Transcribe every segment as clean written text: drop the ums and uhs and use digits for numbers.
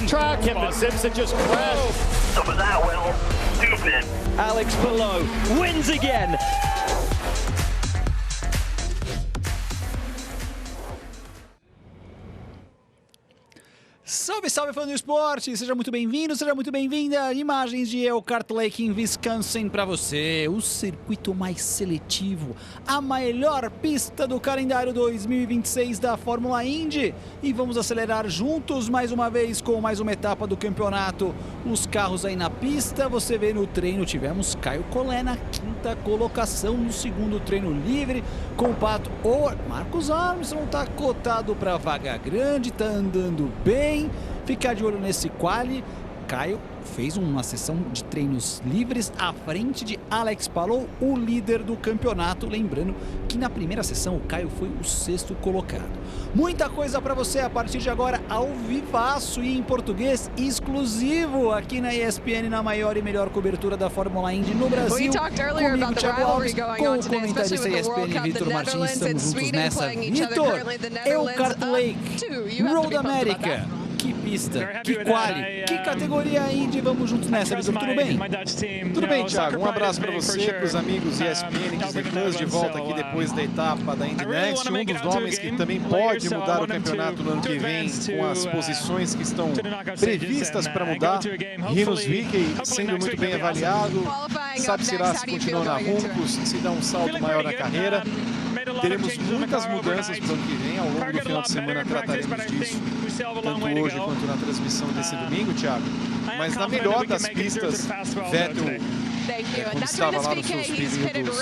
off track and Simpson just crashed. Some of that, Will. Stupid. Alex Palou wins again. Salve, salve, fã do esporte! Seja muito bem-vindo, seja muito bem-vinda. Imagens de Elkhart Lake em Wisconsin para você. O circuito mais seletivo, a melhor pista do calendário 2026 da Fórmula Indy. E vamos acelerar juntos mais uma vez com mais uma etapa do campeonato. Os carros aí na pista, você vê no treino, tivemos Caio Collet na quinta colocação no segundo treino livre. Com o Pato, o Marcus Armstrong está cotado para vaga grande, está andando bem. Ficar de olho nesse quali. Caio fez uma sessão de treinos livres à frente de Alex Palou, o líder do campeonato. Lembrando que na primeira sessão o Caio foi o sexto colocado. Muita coisa para você a partir de agora, ao vivaço e em português exclusivo aqui na ESPN, na maior e melhor cobertura da Fórmula Indy no Brasil. Comigo, Thiago Alves, com o comentarista ESPN Vitor Martins. Estamos juntos nessa. Vitor, Elkhart Lake, Road America. Que pista, que quali, que categoria Indy, vamos juntos nessa, Vitor, tudo bem? Tudo bem, Thiago, um abraço para você, para os amigos ESPN, Disney Plus, de volta aqui depois da etapa da Indy Next, um dos nomes que também pode mudar o campeonato no ano que vem, com as posições que estão previstas para mudar. Rinus VeeKay sendo muito bem avaliado, sabe-se lá se continua na Juncos, se dá um salto maior na carreira. Teremos muitas mudanças para o ano que vem, ao longo do final de semana trataremos disso, tanto hoje quanto na transmissão desse domingo, Thiago. Mas na melhor das pistas, Vettel, quando estava lá nos seus períodos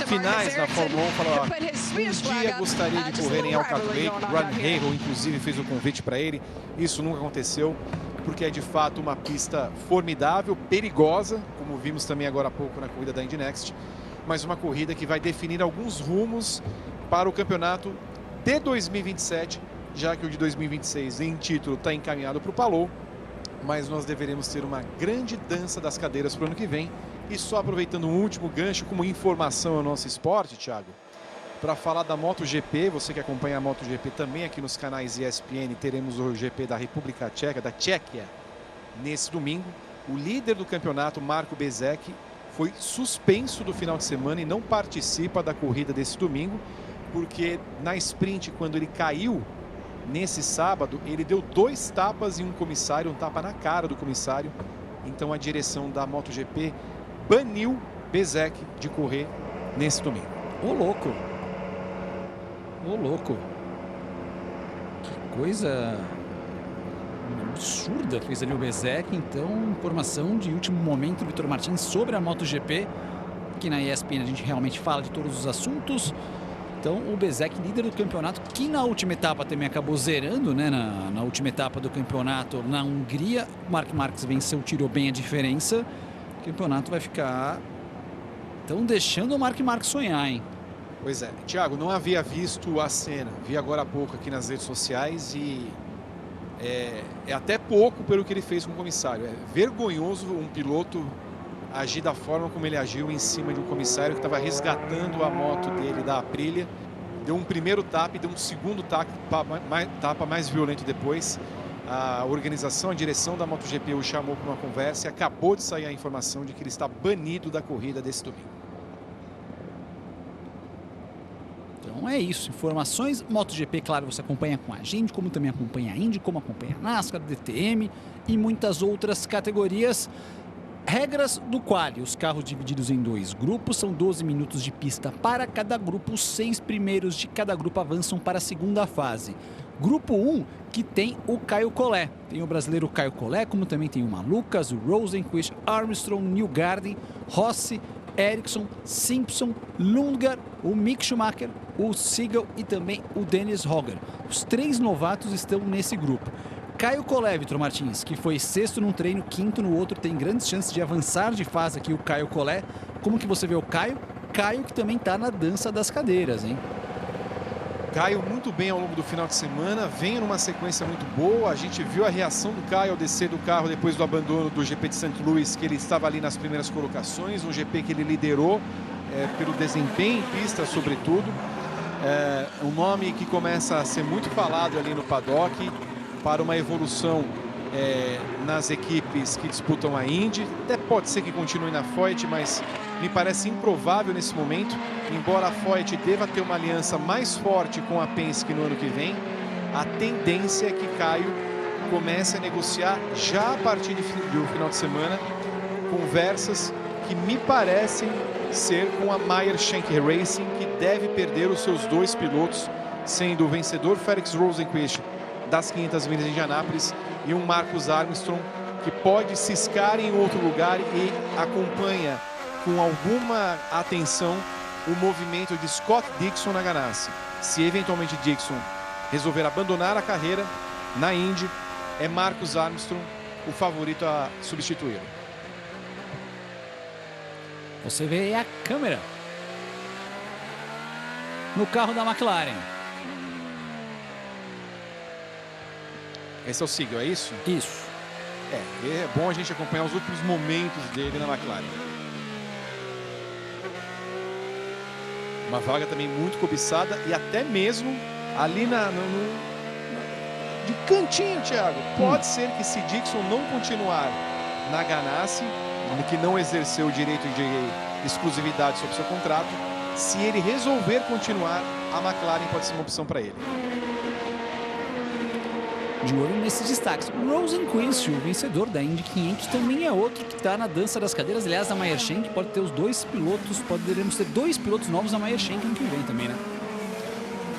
finais na Fórmula 1, falou: um dia gostaria de correr em Elkhart Lake. Ryan Hale, inclusive, fez o convite para ele. Isso nunca aconteceu, porque é de fato uma pista formidável, perigosa, como vimos também agora há pouco na corrida da Indy Next. Mas uma corrida que vai definir alguns rumos para o campeonato de 2027, já que o de 2026 em título está encaminhado para o Palou, mas nós deveremos ter uma grande dança das cadeiras para o ano que vem. E só aproveitando um último gancho como informação ao nosso esporte, Thiago, para falar da MotoGP, você que acompanha a MotoGP também aqui nos canais ESPN, teremos o GP da República Tcheca, da Tchequia, nesse domingo. O líder do campeonato, Marco Bezzecchi, foi suspenso do final de semana e não participa da corrida desse domingo, porque na sprint, quando ele caiu nesse sábado, ele deu 2 tapas em um comissário, um tapa na cara do comissário. Então a direção da MotoGP baniu Bezzecchi de correr nesse domingo. Ô louco! Ô louco! Que coisa absurda fez ali o Bezzecchi. Então, informação de último momento, Vitor Martins, sobre a MotoGP, que na ESPN a gente realmente fala de todos os assuntos. Então, o Bezzecchi, líder do campeonato, que na última etapa também acabou zerando, né? Na última etapa do campeonato na Hungria, o Marc Marquez venceu, tirou bem a diferença. O campeonato vai ficar... Então, deixando o Marc Marquez sonhar, hein? Pois é. Thiago, não havia visto a cena. Vi agora há pouco aqui nas redes sociais e... É até pouco pelo que ele fez com o comissário. É vergonhoso um piloto agir da forma como ele agiu em cima de um comissário que estava resgatando a moto dele da Aprilia. Deu um primeiro tapa e deu um segundo tapa mais violento depois. A organização, a direção da MotoGP o chamou para uma conversa e acabou de sair a informação de que ele está banido da corrida desse domingo. Então é isso, informações, MotoGP, claro, você acompanha com a gente, como também acompanha a Indy, como acompanha a NASCAR, DTM e muitas outras categorias. Regras do quali, os carros divididos em 2 grupos, são 12 minutos de pista para cada grupo, os 6 primeiros de cada grupo avançam para a segunda fase. Grupo 1, que tem o Caio Collet, tem o brasileiro Caio Collet, como também tem o Malucas, o Rosenqvist, Armstrong, Newgarden, Rossi, Ericsson, Simpson, Lundgaard, o Mick Schumacher, o Seagull e também o Dennis Hogger. Os 3 novatos estão nesse grupo. Caio Collet, Vitor Martins, que foi 6º num treino, 5º no outro, tem grandes chances de avançar de fase aqui o Caio Collet. Como que você vê o Caio? Caio que também está na dança das cadeiras, hein? Caio muito bem ao longo do final de semana, vem numa sequência muito boa. A gente viu a reação do Caio ao descer do carro depois do abandono do GP de St. Louis, que ele estava ali nas primeiras colocações, um GP que ele liderou pelo desempenho em pista, sobretudo. Um nome que começa a ser muito falado ali no paddock para uma evolução nas equipes que disputam a Indy. Até pode ser que continue na Foyt, mas me parece improvável nesse momento. Embora a Foyt deva ter uma aliança mais forte com a Penske no ano que vem, a tendência é que Caio comece a negociar já a partir do final de semana conversas que me parecem ser com a Meyer Shank Racing, que deve perder os seus 2 pilotos, sendo o vencedor Felix Rosenqvist das 500 milhas de Indianápolis e um Marcus Armstrong, que pode ciscar em outro lugar e acompanha com alguma atenção o movimento de Scott Dixon na Ganassi. Se eventualmente Dixon resolver abandonar a carreira na Indy, é Marcus Armstrong o favorito a substituí-lo. Você vê aí a câmera no carro da McLaren. Esse é o Siegel, é isso? Isso. É bom a gente acompanhar os últimos momentos dele na McLaren. Uma vaga também muito cobiçada e até mesmo ali de cantinho, Thiago. Pode ser que se Dixon não continuar na Ganassi, que não exerceu o direito de exclusividade sobre seu contrato, se ele resolver continuar, a McLaren pode ser uma opção para ele. De olho nesses destaques. Rosenqvist, o vencedor da Indy 500, também é outro que está na dança das cadeiras. Aliás, a Meyer Shank pode ter os 2 pilotos, poderemos ter 2 pilotos novos na Meyer Shank ano que vem também, né?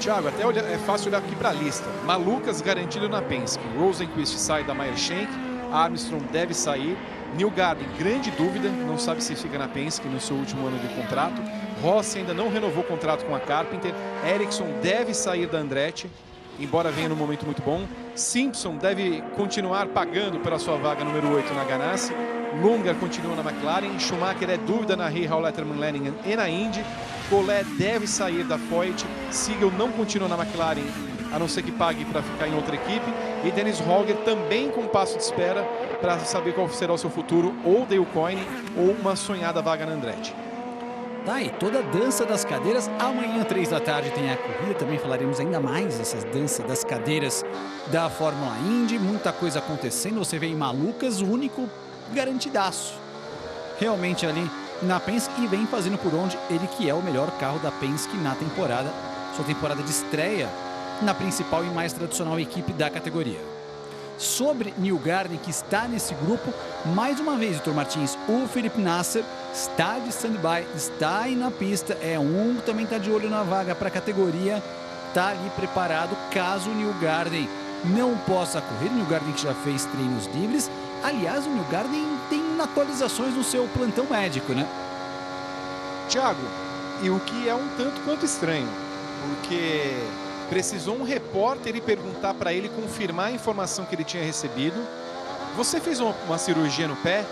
Thiago, até é fácil olhar aqui para a lista. Malucas garantido na Penske. Rosenqvist sai da Meyer Shank, Armstrong deve sair. Newgarden, grande dúvida, não sabe se fica na Penske no seu último ano de contrato. Rossi ainda não renovou o contrato com a Carpenter. Ericsson deve sair da Andretti, embora venha num momento muito bom. Simpson deve continuar pagando pela sua vaga número 8 na Ganassi. Lunger continua na McLaren. Schumacher é dúvida na Hall Letterman Leningen e na Indy. Collet deve sair da Foyt. Siegel não continua na McLaren, a não ser que pague para ficar em outra equipe. E Dennis Hogger também com passo de espera para saber qual será o seu futuro, ou Dale Coyne ou uma sonhada vaga na Andretti. Tá aí, toda a dança das cadeiras. Amanhã, 3 da tarde, tem a corrida. Também falaremos ainda mais dessas danças das cadeiras da Fórmula Indy. Muita coisa acontecendo. Você vê em Malucas, o único garantidaço realmente ali na Penske, e vem fazendo por onde ele, que é o melhor carro da Penske na temporada. Sua temporada de estreia na principal e mais tradicional equipe da categoria. Sobre Newgarden, que está nesse grupo, mais uma vez, Vitor Martins, o Felipe Nasser está de stand-by, está aí na pista, também está de olho na vaga para a categoria, está ali preparado caso o Newgarden não possa correr. O Newgarden que já fez treinos livres. Aliás, o Newgarden tem atualizações no seu plantão médico, né? Thiago, e o que é um tanto quanto estranho, porque precisou um repórter ir perguntar para ele, confirmar a informação que ele tinha recebido. Você fez uma cirurgia no pé?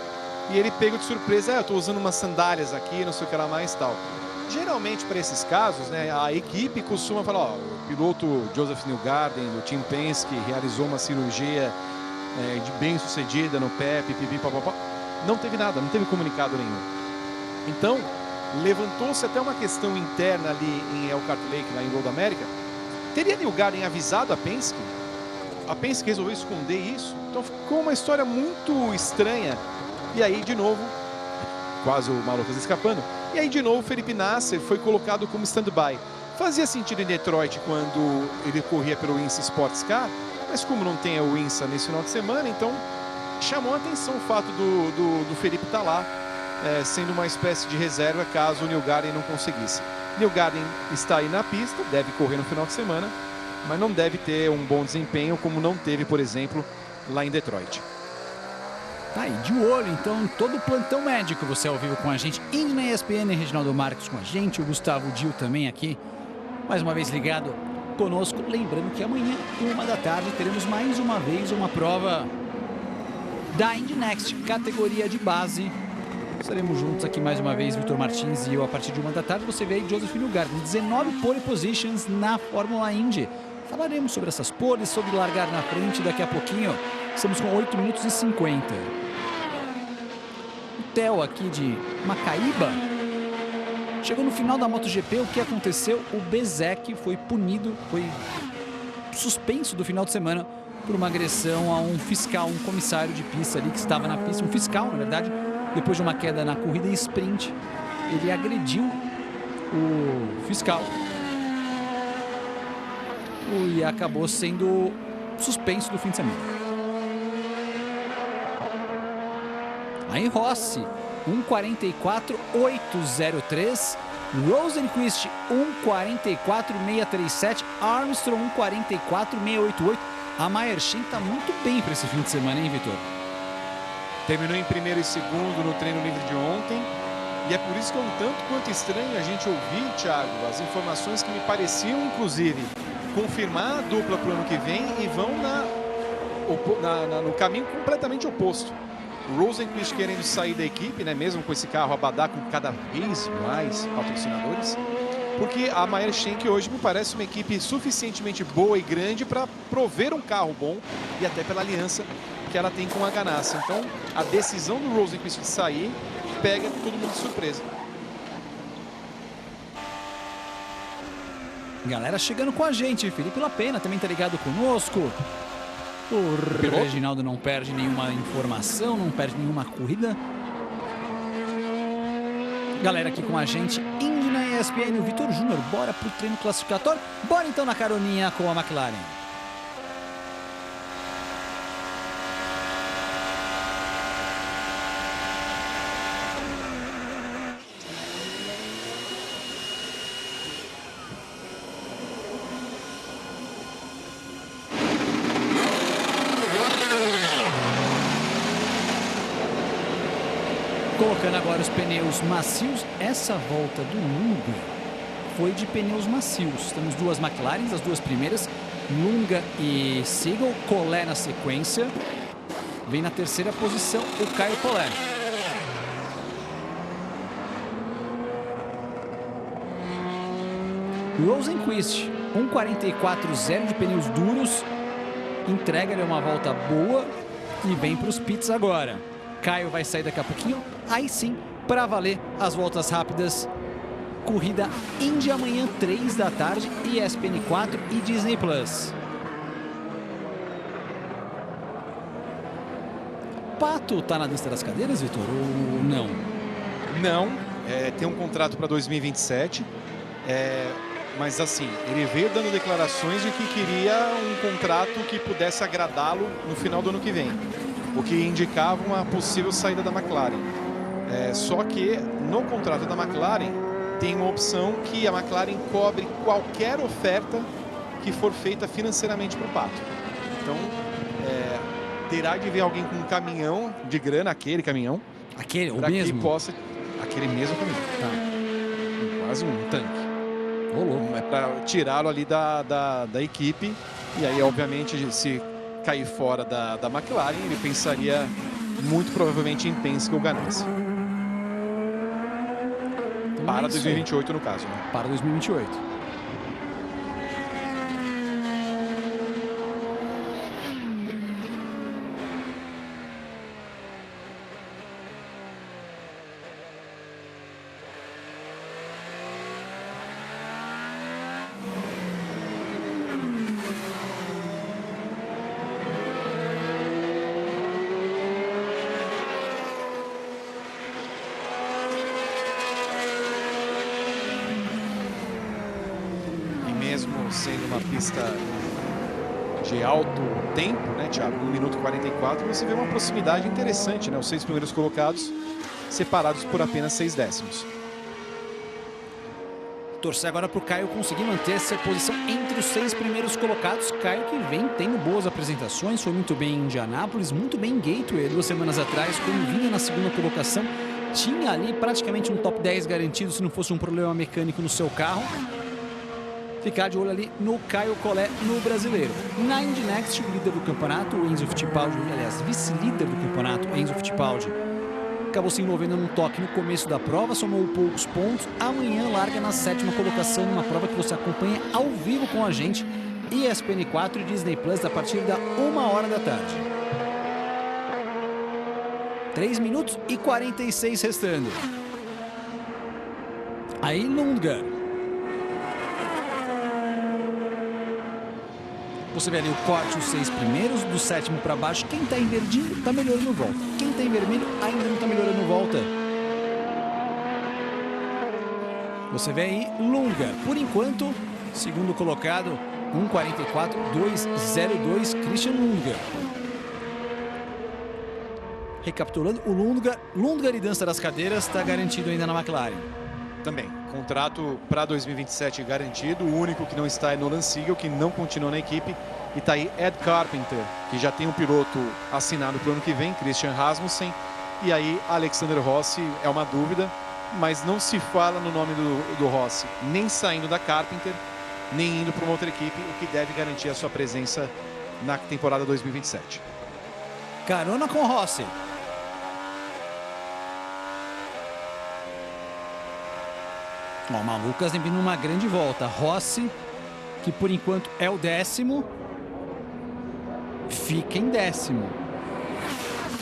E ele pegou de surpresa, eu estou usando umas sandálias aqui, não sei o que lá mais e tal. Geralmente, para esses casos, né, a equipe costuma falar, ó, o piloto Joseph Newgarden, do Team Penske, realizou uma cirurgia de bem-sucedida no pé, pipipi, papapá. Não teve nada, não teve comunicado nenhum. Então, levantou-se até uma questão interna ali em Elkhart Lake, lá em Road America. Teria Newgarden avisado a Penske? A Penske resolveu esconder isso? Então ficou uma história muito estranha. E aí, de novo, quase o Malucas escapando. E aí, de novo, o Felipe Nasser foi colocado como stand-by. Fazia sentido em Detroit quando ele corria pelo INSA Sports Car, mas como não tem o INSA nesse final de semana, então chamou a atenção o fato do Felipe estar lá, sendo uma espécie de reserva caso o Newgarden não conseguisse. Newgarden está aí na pista, deve correr no final de semana, mas não deve ter um bom desempenho como não teve, por exemplo, lá em Detroit. Tá aí, de olho, então, em todo o plantão médico. Você ao vivo com a gente, indo na ESPN, Reginaldo Marques com a gente, o Gustavo Dil também aqui, mais uma vez ligado conosco. Lembrando que amanhã, 1 da tarde, teremos mais uma vez uma prova da Indy Next, categoria de base. Estaremos juntos aqui mais uma vez, Vitor Martins e eu, a partir de 1 da tarde. Você vê aí Joseph Newgarden, 19 pole positions na Fórmula Indy. Falaremos sobre essas poles, sobre largar na frente daqui a pouquinho. Estamos com 8 minutos e 50. O Theo aqui de Macaíba chegou no final da MotoGP. O que aconteceu? O Bezzecchi foi punido, foi suspenso do final de semana por uma agressão a um fiscal, um comissário de pista ali que estava na pista, um fiscal, na verdade, depois de uma queda na corrida sprint, ele agrediu o fiscal e acabou sendo suspenso do fim de semana. Aí Rossi, 1:44.803, Rosenqvist 1:44.637, Armstrong 1:44.688. A Meyer-Shank está muito bem para esse fim de semana, hein, Vitor? Terminou em primeiro e segundo no treino livre de ontem. E é por isso que é um tanto quanto estranho a gente ouvir, Thiago, as informações que me pareciam, inclusive, confirmar a dupla para o ano que vem e vão no caminho completamente oposto. O Rosenqvist querendo sair da equipe, né, mesmo com esse carro Abadá com cada vez mais patrocinadores, porque a Meyer-Shank hoje me parece uma equipe suficientemente boa e grande para prover um carro bom e até pela aliança que ela tem com a Ganassi. Então, a decisão do Rosenqvist de sair pega todo mundo de surpresa. Galera chegando com a gente, Felipe Lapena também tá ligado conosco. O Reginaldo não perde nenhuma informação, não perde nenhuma corrida. Galera aqui com a gente, Indy na ESPN, o Vitor Júnior, bora pro treino classificatório? Bora então na caroninha com a McLaren. Colocando agora os pneus macios, essa volta do Lunga foi de pneus macios. Temos duas McLarens, as duas primeiras, Lunga e Seagull, Collet na sequência. Vem na terceira posição o Caio Collet. Rosenqvist, 1:44.0 de pneus duros, entrega-lhe uma volta boa e vem para os pits agora. Caio vai sair daqui a pouquinho, aí sim, para valer as voltas rápidas. Corrida Indy amanhã, 3 da tarde, ESPN 4 e Disney Plus. Pato tá na lista das cadeiras, Vitor, ou não? Não, tem um contrato para 2027, mas assim, ele veio dando declarações de que queria um contrato que pudesse agradá-lo no final do ano que vem, o que indicava uma possível saída da McLaren. Só que no contrato da McLaren tem uma opção que a McLaren cobre qualquer oferta que for feita financeiramente para o Pato. Então, terá de ver alguém com um caminhão de grana, aquele caminhão, aquele, o para que mesmo? possa... Aquele mesmo caminhão. Tá. Quase um tanque. Ô, louco. É para tirá-lo ali da equipe. E aí, obviamente, se cair fora da McLaren, ele pensaria muito provavelmente em Penske ou Ganassi. Para 2028, no caso, né? Para 2028. Sendo uma pista de alto tempo, né, Thiago? 1 minuto 44, você vê uma proximidade interessante, né? Os 6 primeiros colocados separados por apenas 6 décimos. Torcer agora para o Caio conseguir manter essa posição entre os 6 primeiros colocados. Caio que vem tendo boas apresentações, foi muito bem em Indianápolis, muito bem em Gateway 2 semanas atrás, quando vinha na segunda colocação. Tinha ali praticamente um top 10 garantido se não fosse um problema mecânico no seu carro. Ficar de olho ali no Caio Collet no brasileiro. Na Indy Next, o líder do campeonato, o Enzo Fittipaldi, aliás, vice-líder do campeonato, Enzo Fittipaldi, acabou se envolvendo num toque no começo da prova, somou poucos pontos. Amanhã larga na 7ª colocação, numa prova que você acompanha ao vivo com a gente, ESPN 4 e Disney Plus, a partir da 1h da tarde. 3 minutos e 46 restando. Aí Lundgaard. Você vê ali o corte, os 6 primeiros, do 7º para baixo. Quem está em verdinho está melhorando volta. Quem está em vermelho ainda não está melhorando volta. Você vê aí Lunga, por enquanto, segundo colocado, 1:44.202, Christian Lunga. Recapitulando, o Lundgaard e dança das cadeiras está garantido ainda na McLaren. Também, contrato para 2027 garantido. O único que não está é Nolan Siegel, que não continua na equipe. E está aí Ed Carpenter, que já tem um piloto assinado para o ano que vem, Christian Rasmussen. E aí Alexander Rossi é uma dúvida, mas não se fala no nome do Rossi, nem saindo da Carpenter, nem indo para uma outra equipe, o que deve garantir a sua presença na temporada 2027. Carona com Rossi. Ó, Malucas vindo numa grande volta. Rossi, que por enquanto é o 10º, fica em 10º.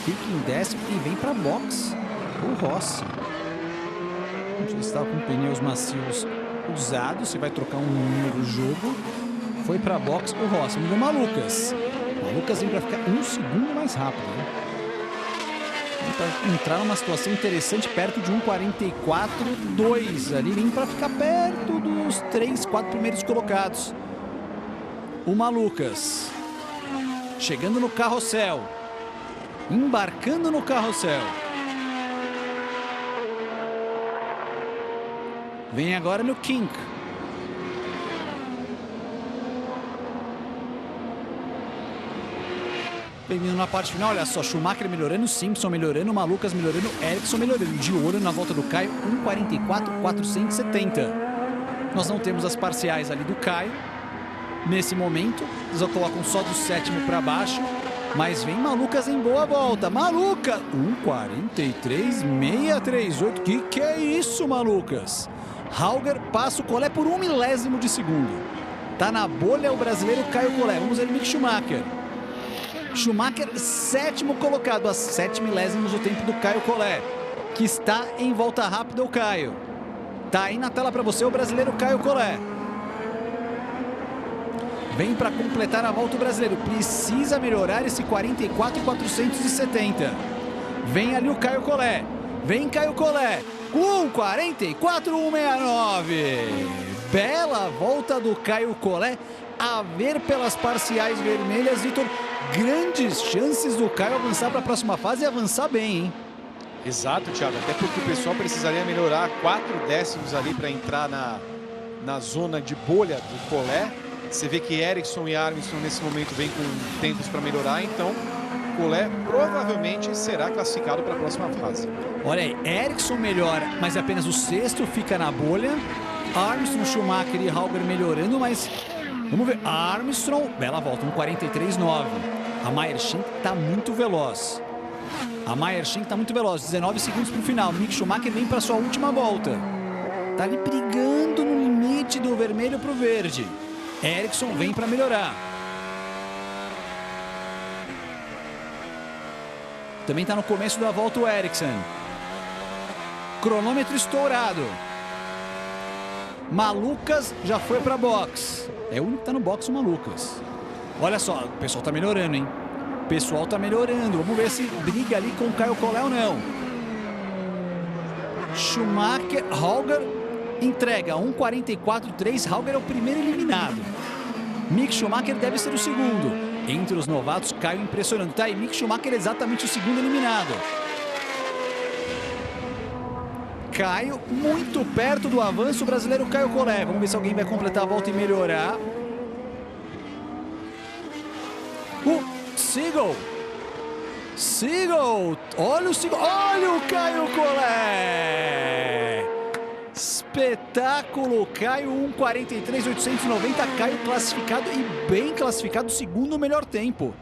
Fica em 10º e vem para box o Rossi. Já está com pneus macios usados. Você vai trocar um número no jogo. Foi para box o Rossi. Mudou Malucas. Malucas vem para ficar 1 segundo mais rápido, né? Para entrar numa situação interessante perto de 1:44.2 ali, vem para ficar perto dos 3, 4 primeiros colocados. O Malucas chegando no carrossel, embarcando no carrossel. Vem agora no Kink. Bem-vindo na parte final, olha só, Schumacher melhorando, Simpson melhorando, Malucas melhorando, Ericsson melhorando, de olho na volta do Caio, 1:44.470. Nós não temos as parciais ali do Caio, nesse momento, eles colocam só do 7º para baixo, mas vem Malucas em boa volta, Maluca, 1:43.638, que é isso, Malucas? Hauger passa o Collet por 1 milésimo de segundo, tá na bolha o brasileiro Caio Collet, vamos ver o Mick Schumacher. Schumacher, 7º colocado, a 7 milésimos o tempo do Caio Collet, que está em volta rápida o Caio. Tá aí na tela para você o brasileiro Caio Collet. Vem para completar a volta o brasileiro, precisa melhorar esse 44.470. Vem ali o Caio Collet, vem Caio Collet, 1:44.169. Bela volta do Caio Collet, a ver pelas parciais vermelhas, Vitor. Grandes chances do Caio avançar para a próxima fase e avançar bem, hein? Exato, Thiago. Até porque o pessoal precisaria melhorar 4 décimos ali para entrar na zona de bolha do Collet. Você vê que Ericsson e Armstrong nesse momento vêm com tempos para melhorar, então Collet provavelmente será classificado para a próxima fase. Olha aí, Ericsson melhora, mas apenas o 6º fica na bolha. Armstrong, Schumacher e Hauger melhorando, mas vamos ver. Armstrong, bela volta, 1:43.9. A Meyer-Shank está muito veloz. 19 segundos para o final. Mick Schumacher vem para sua última volta. Tá ali brigando no limite do vermelho para o verde. Ericsson vem para melhorar. Também está no começo da volta o Ericsson. Cronômetro estourado. Malucas já foi para box. É o único que está no box, o Malucas. Olha só, o pessoal está melhorando, hein? O pessoal está melhorando. Vamos ver se briga ali com o Caio Collet ou não. Schumacher, Hauger entrega 1:44.3. Hauger é o primeiro eliminado. Mick Schumacher deve ser o segundo. Entre os novatos, Caio impressionando. Tá aí, Mick Schumacher exatamente o segundo eliminado. Caio muito perto do avanço brasileiro Caio Collet. Vamos ver se alguém vai completar a volta e melhorar. Siegel, olha o Siegel, olha o Caio Collet. Espetáculo, Caio, 1:43.890, Caio classificado e bem classificado, segundo melhor tempo.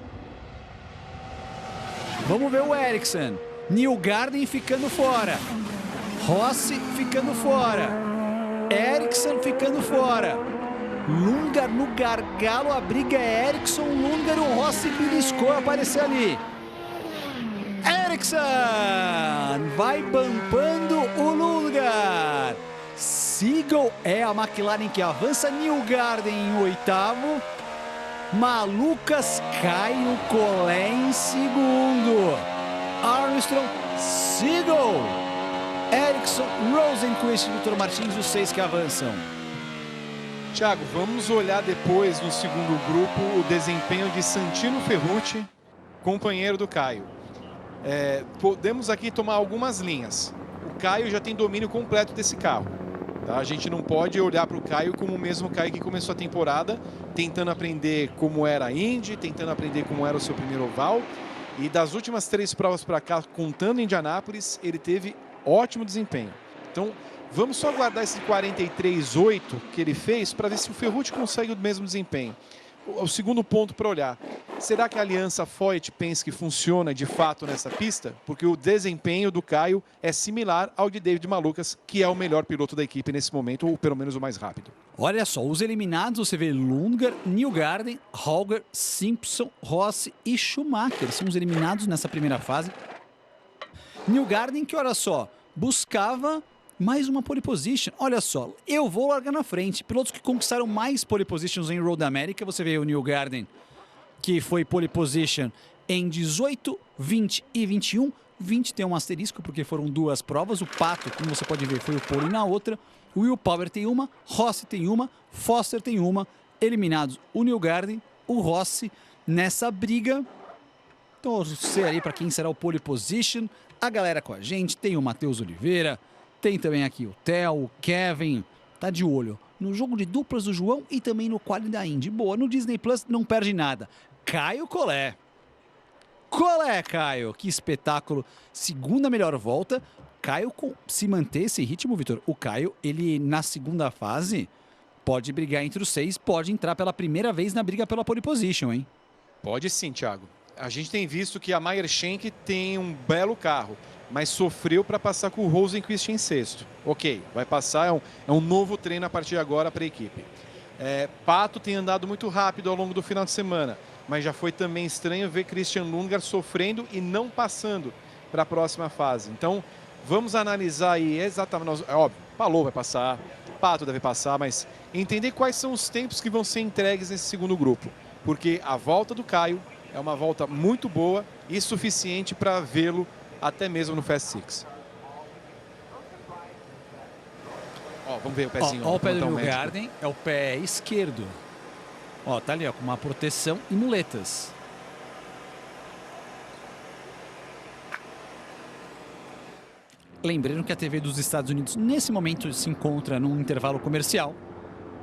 Vamos ver o Ericsson, Newgarden ficando fora, Rossi ficando fora, Ericsson ficando fora. Lundgaard no gargalo, a briga é Ericsson, Lundgaard, o Rossi beliscou aparecer ali. Ericsson vai bampando o Lundgaard. Siegel é a McLaren que avança, Newgarden em 8º. Malucas, Caio Collet em segundo. Armstrong, Seagull, Ericsson, Rosenqvist e Vitor Martins, os 6 que avançam. Thiago, vamos olhar depois no segundo grupo o desempenho de Santino Ferrucci, companheiro do Caio. Podemos aqui tomar algumas linhas. O Caio já tem domínio completo desse carro. Tá? A gente não pode olhar para o Caio como o mesmo Caio que começou a temporada, tentando aprender como era a Indy, tentando aprender como era o seu primeiro oval. E das últimas 3 provas para cá, contando Indianápolis, ele teve ótimo desempenho. Então, vamos só guardar esse 43,8 que ele fez para ver se o Ferrucci consegue o mesmo desempenho. O segundo ponto para olhar, será que a aliança Foyt-Penske funciona de fato nessa pista? Porque o desempenho do Caio é similar ao de David Malukas, que é o melhor piloto da equipe nesse momento, ou pelo menos o mais rápido. Olha só, os eliminados, você vê Lundgaard, Newgarden, Holger, Simpson, Rossi e Schumacher. São os eliminados nessa primeira fase. Newgarden que, olha só, buscava mais uma pole position. Olha só, eu vou largar na frente. Pilotos que conquistaram mais pole positions em Road America. Você vê o Newgarden, que foi pole position em 18, 20 e 21. 20 tem um asterisco, porque foram 2 provas. O Pato, como você pode ver, foi o pole na outra. O Will Power tem uma, Rossi tem uma, Foster tem uma. Eliminados o Newgarden, o Rossi nessa briga. Torcer aí para quem será o pole position. A galera com a gente, tem o Matheus Oliveira, tem também aqui o Theo, o Kevin, tá de olho no jogo de duplas do João e também no quali da Indy. Boa, no Disney Plus não perde nada. Caio Collet. Collet, Caio, que espetáculo. Segunda melhor volta. Caio, se manter esse ritmo, Vitor, o Caio, ele na segunda fase pode brigar entre os 6, pode entrar pela primeira vez na briga pela pole position, hein? Pode sim, Thiago. A gente tem visto que a Meyer Shank tem um belo carro, mas sofreu para passar com o Rosenqvist em sexto. Ok, vai passar, é um novo treino a partir de agora para a equipe. Pato tem andado muito rápido ao longo do final de semana, mas já foi também estranho ver Christian Lundgaard sofrendo e não passando para a próxima fase. Então, vamos analisar aí exatamente, é óbvio, Palou vai passar, Pato deve passar, mas entender quais são os tempos que vão ser entregues nesse segundo grupo, porque a volta do Caio é uma volta muito boa e suficiente para vê-lo até mesmo no Fast Six. Ó, vamos ver o pezinho. Ó o pé do Newgarden, é o pé esquerdo. Ó, tá ali, ó, com uma proteção e muletas. Lembrando que a TV dos Estados Unidos, nesse momento, se encontra num intervalo comercial.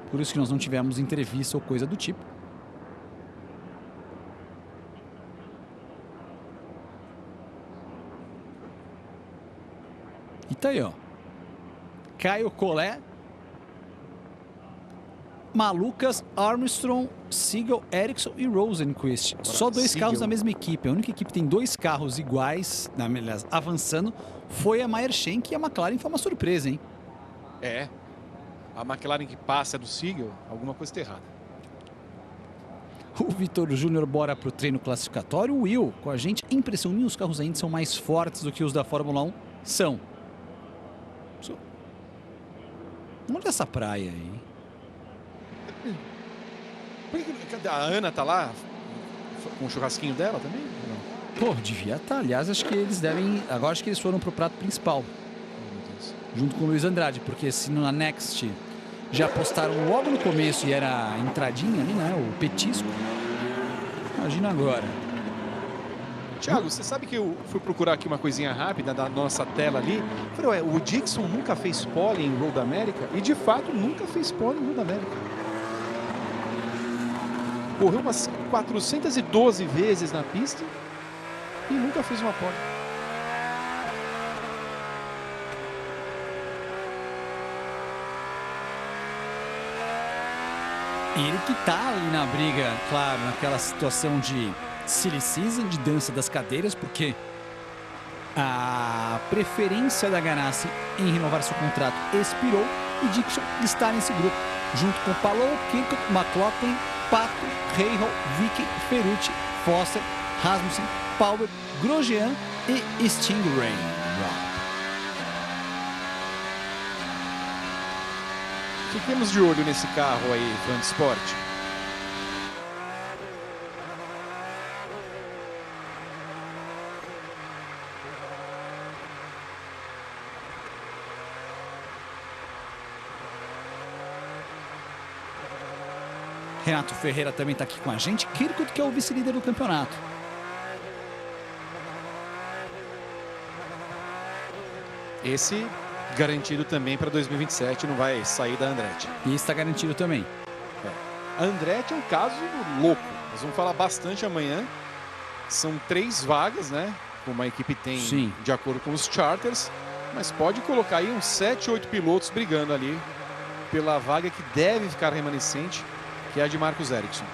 Por isso que nós não tivemos entrevista ou coisa do tipo. E tá aí, ó. Caio Collet, Malukas, Armstrong, Seagull, Ericsson e Rosenqvist. Só 2 carros da mesma equipe. A única equipe que tem 2 carros iguais, aliás, avançando, foi a Meyer Shank, e a McLaren foi uma surpresa, hein? A McLaren que passa do Seagull, alguma coisa está errada. O Vitor Júnior bora pro treino classificatório. O Will com a gente. Impressão minha, os carros ainda são mais fortes do que os da Fórmula 1. São. Olha essa praia aí. A Ana tá lá com o churrasquinho dela também? Pô, devia estar. Aliás, acho que eles devem... Agora acho que eles foram pro prato principal. Junto com o Luiz Andrade, porque se na Next já postaram logo no começo e era a entradinha ali, né? O petisco. Imagina agora. Thiago, você sabe que eu fui procurar aqui uma coisinha rápida da nossa tela ali. Falei, o Dixon nunca fez pole em Road America? E de fato nunca fez pole em Road America. Correu umas 412 vezes na pista e nunca fez uma pole. Ele que tá ali na briga, claro, naquela situação de silly season, de dança das cadeiras, porque a preferência da Ganassi em renovar seu contrato expirou e Dixon está nesse grupo, junto com Palou, Kirkwood, McLaughlin, Pato, Rahal, Vicky, Ferrucci, Foster, Rasmussen, Power, Grosjean e Stingray. Fiquemos de olho nesse carro aí, Fran Sport. Renato Ferreira também está aqui com a gente. Kirkwood, que é o vice-líder do campeonato. Esse garantido também para 2027, não vai sair da Andretti. E está garantido também. A Andretti é um caso louco. Nós vamos falar bastante amanhã. São 3 vagas, né? Como a equipe tem, Sim, de acordo com os charters. Mas pode colocar aí uns 7, 8 pilotos brigando ali pela vaga que deve ficar remanescente, que é a de Marcus Ericsson.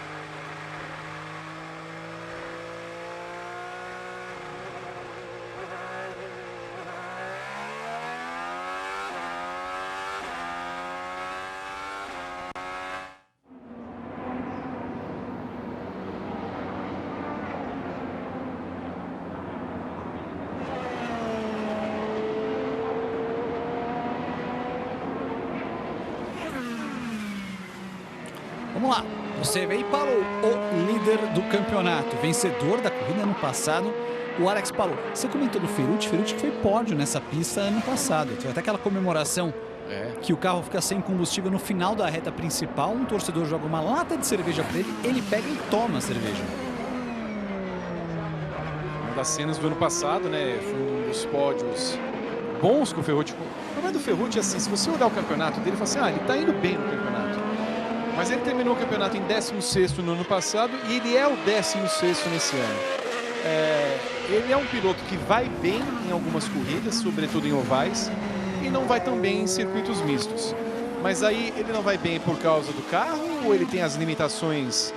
Vamos lá. Você veio para o líder do campeonato, vencedor da corrida ano passado, o Alex Palou. Você comentou do Ferrucci que foi pódio nessa pista ano passado. Teve até aquela comemoração que o carro fica sem combustível no final da reta principal. Um torcedor joga uma lata de cerveja para ele, ele pega e toma a cerveja. Uma das cenas do ano passado, né? Foi um dos pódios bons com o Ferrucci. O problema do Ferrucci é assim, se você olhar o campeonato dele, você fala assim, ele tá indo bem no campeonato. Mas ele terminou o campeonato em 16º no ano passado e ele é o 16º nesse ano. Ele é um piloto que vai bem em algumas corridas, sobretudo em ovais, e não vai tão bem em circuitos mistos. Mas aí ele não vai bem por causa do carro ou ele tem as limitações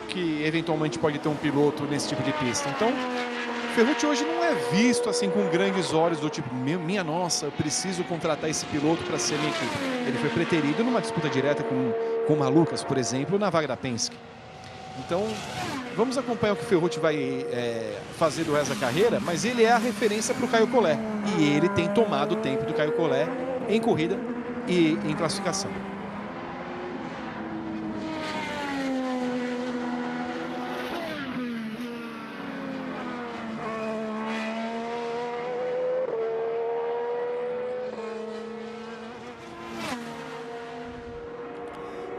que eventualmente pode ter um piloto nesse tipo de pista? Então, o Ferrucci hoje não é visto assim com grandes olhos do tipo, minha nossa, eu preciso contratar esse piloto para ser minha equipe. Ele foi preterido numa disputa direta com o Malucas, por exemplo, na vaga da Penske. Então, vamos acompanhar o que o Ferrucci vai fazer do resto da carreira, mas ele é a referência para o Caio Collet. E ele tem tomado o tempo do Caio Collet em corrida e em classificação.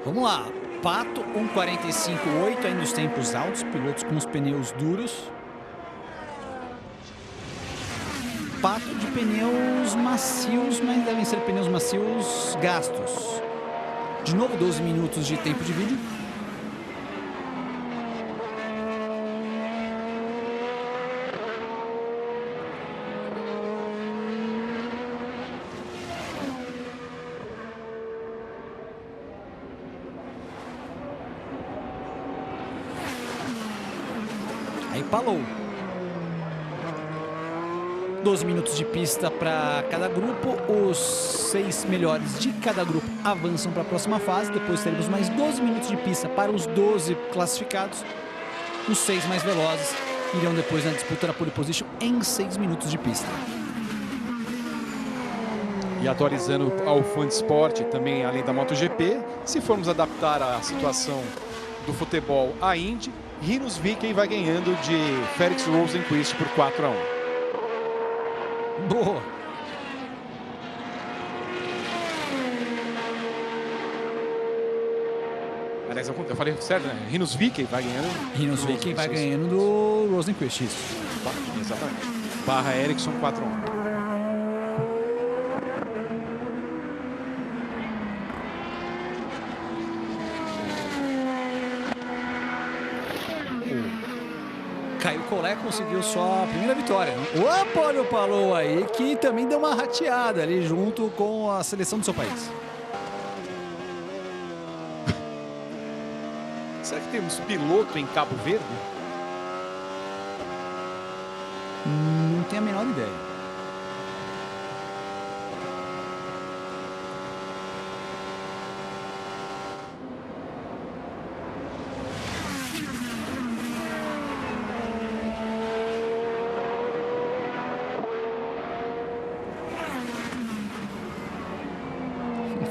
Vamos lá. Pato 1:45.8, ainda os tempos altos, pilotos com os pneus duros. Pato de pneus macios, mas devem ser pneus macios gastos. De novo, 12 minutos de tempo de vídeo. Aí Palou. 12 minutos de pista para cada grupo. Os 6 melhores de cada grupo avançam para a próxima fase. Depois teremos mais 12 minutos de pista para os 12 classificados. Os 6 mais velozes irão depois na disputa da pole position em 6 minutos de pista. E atualizando ao Fun Sport, também além da MotoGP, se formos adaptar a situação do futebol à Indy, Rinus VeeKay vai ganhando de Felix Rosenqvist por 4-1. Boa! Aliás, eu falei certo, né? Rinus VeeKay vai ganhando. Rinus VeeKay vai ganhando do Rosenqvist, isso. Exatamente. Barra Ericsson 4-1. Caio Collet conseguiu só a primeira vitória. Opa, olha o Palou aí, que também deu uma rateada ali junto com a seleção do seu país. Será que temos piloto em Cabo Verde? Não tenho a menor ideia.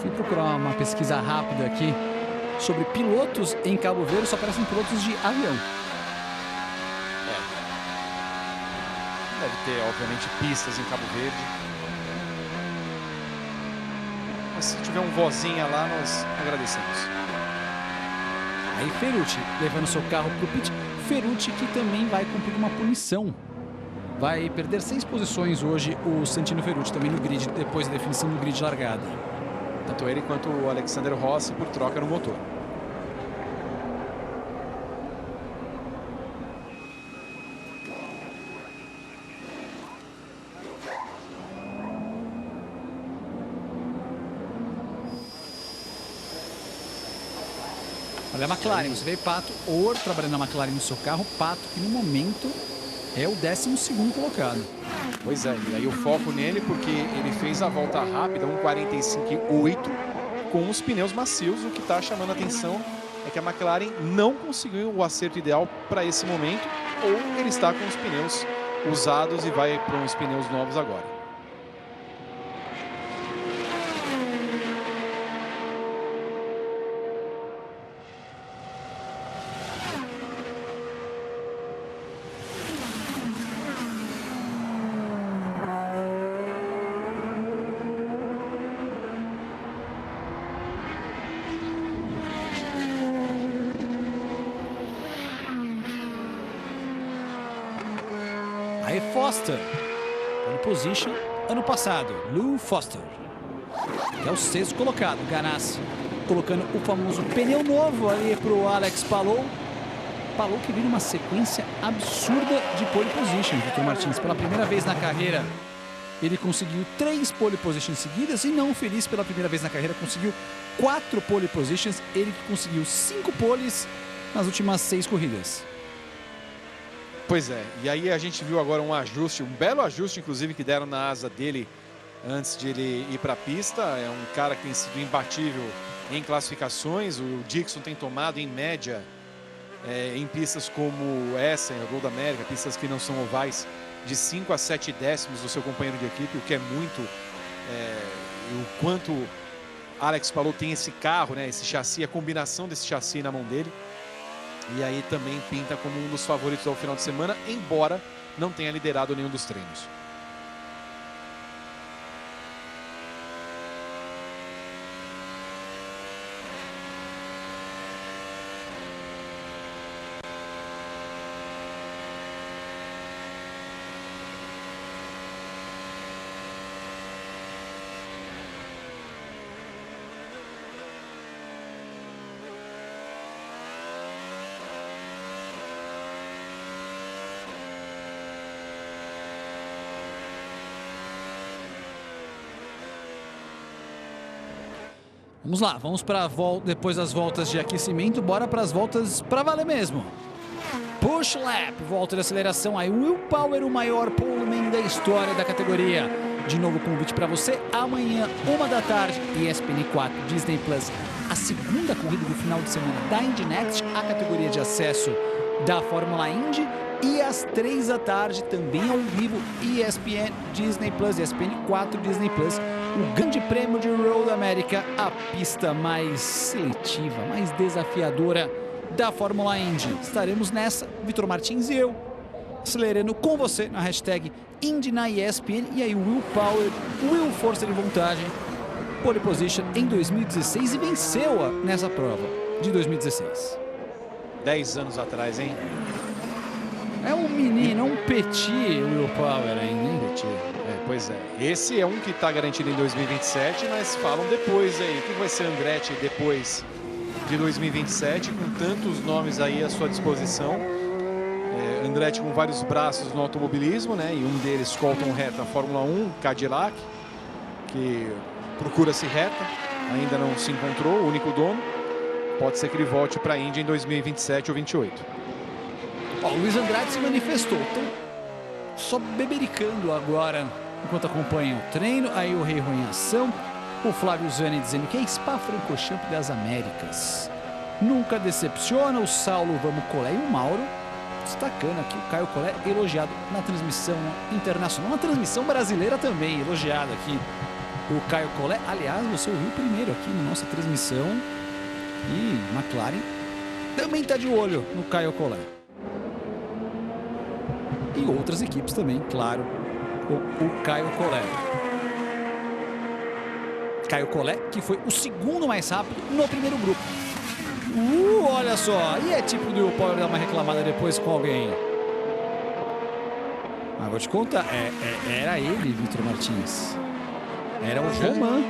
Fui procurar uma pesquisa rápida aqui sobre pilotos em Cabo Verde, só aparecem pilotos de avião. Deve ter, obviamente, pistas em Cabo Verde. Mas se tiver um vozinha lá, nós agradecemos. Aí Ferrucci levando seu carro para o pit. Ferrucci que também vai cumprir uma punição. Vai perder 6 posições hoje o Santino Ferrucci também no grid, depois da definição do grid de largada. Tanto ele quanto o Alexander Rossi por troca no motor. Olha a McLaren, você vê Pato O'Ward trabalhando na McLaren no seu carro. Pato que no momento é o 12º colocado. Pois é, e aí o foco nele porque ele fez a volta rápida, 1:45.8, com os pneus macios. O que está chamando a atenção é que a McLaren não conseguiu o acerto ideal para esse momento, ou ele está com os pneus usados e vai para uns pneus novos agora. Aí Foster, pole position, ano passado, Lou Foster, que é o 6º colocado. Ganassi colocando o famoso pneu novo ali para o Alex Palou. Palou que vem numa sequência absurda de pole position, Vitor Martins. Pela primeira vez na carreira, ele conseguiu 3 pole positions seguidas e não feliz pela primeira vez na carreira, conseguiu 4 pole positions. Ele que conseguiu 5 poles nas últimas 6 corridas. Pois é, e aí a gente viu agora um ajuste, um belo ajuste, inclusive, que deram na asa dele antes de ele ir para a pista. É um cara que tem sido imbatível em classificações. O Dixon tem tomado, em média, em pistas como essa, em Road America, pistas que não são ovais, de 5 a 7 décimos do seu companheiro de equipe, o que é muito. O quanto Alex Palou tem esse carro, né, esse chassi, a combinação desse chassi na mão dele. E aí também pinta como um dos favoritos ao final de semana, embora não tenha liderado nenhum dos treinos. Vamos lá, vamos para depois das voltas de aquecimento, bora para as voltas para valer mesmo. Push lap, volta de aceleração. Aí Will Power, o maior poleman da história da categoria. De novo convite para você, amanhã, 1 da tarde, ESPN 4, Disney Plus, a segunda corrida do final de semana da Indy Next, a categoria de acesso da Fórmula Indy. E às 3 da tarde, também ao vivo, ESPN Disney Plus, ESPN 4 Disney Plus, o Grande Prêmio de Road America, a pista mais seletiva, mais desafiadora da Fórmula Indy. Estaremos nessa, Vitor Martins e eu, acelerando com você na hashtag Indy na ESPN. E aí Will Power, Will força de vontade, pole position em 2016 e venceu-a nessa prova de 2016. 10 anos atrás, hein? É um menino, um petit Will Power ainda, hein? Petit. Pois é. Esse é um que está garantido em 2027, mas falam depois aí. O que vai ser Andretti depois de 2027, com tantos nomes aí à sua disposição? Andretti com vários braços no automobilismo, né? E um deles, Colton Herta, Fórmula 1, Cadillac, que procura-se reta, ainda não se encontrou, o único dono. Pode ser que ele volte para a Indy em 2027 ou 28. Ó, o Luiz Andrade se manifestou, então só bebericando agora enquanto acompanha o treino. Aí o Rei Rui em ação, o Flávio Zani dizendo que é Spa-Francorchamps das Américas nunca decepciona. O Saulo Vamos Collet e o Mauro destacando aqui o Caio Collet, elogiado na transmissão internacional, na transmissão brasileira também, elogiado aqui o Caio Collet. Aliás, você ouviu primeiro aqui na nossa transmissão, e McLaren também está de olho no Caio Collet. E outras equipes também, claro, o Caio Collet. Caio Collet, que foi o segundo mais rápido no primeiro grupo. Olha só. E é tipo do Power dar uma reclamada depois com alguém. Mas vou te contar. Era ele, Vitor Martins. Era o Romain.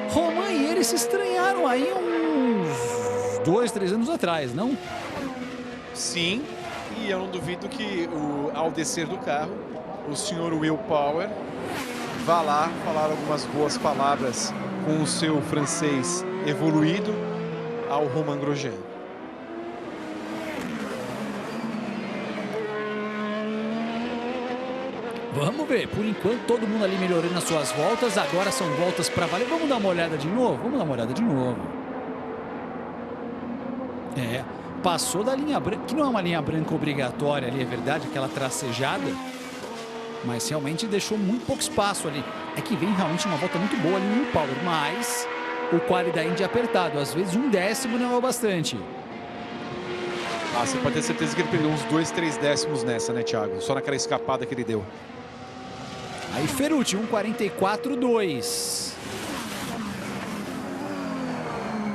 Romain e ele se estranharam aí uns 2, 3 anos atrás, não? Sim, e eu não duvido que ao descer do carro, o senhor Will Power vá lá falar algumas boas palavras com o seu francês evoluído ao Romain Grosjean. Vamos ver, por enquanto todo mundo ali melhorando as suas voltas, agora são voltas para valer. Vamos dar uma olhada de novo? Vamos dar uma olhada de novo. Passou da linha branca, que não é uma linha branca obrigatória ali, é verdade, aquela tracejada, mas realmente deixou muito pouco espaço ali. É que vem realmente uma volta muito boa ali no Power, mas o quali da Indy é apertado, às vezes 1/10 não é o bastante. Você pode ter certeza que ele perdeu uns 2, 3 décimos nessa, né, Thiago? Só naquela escapada que ele deu. Aí Ferrucci, 1:44.2.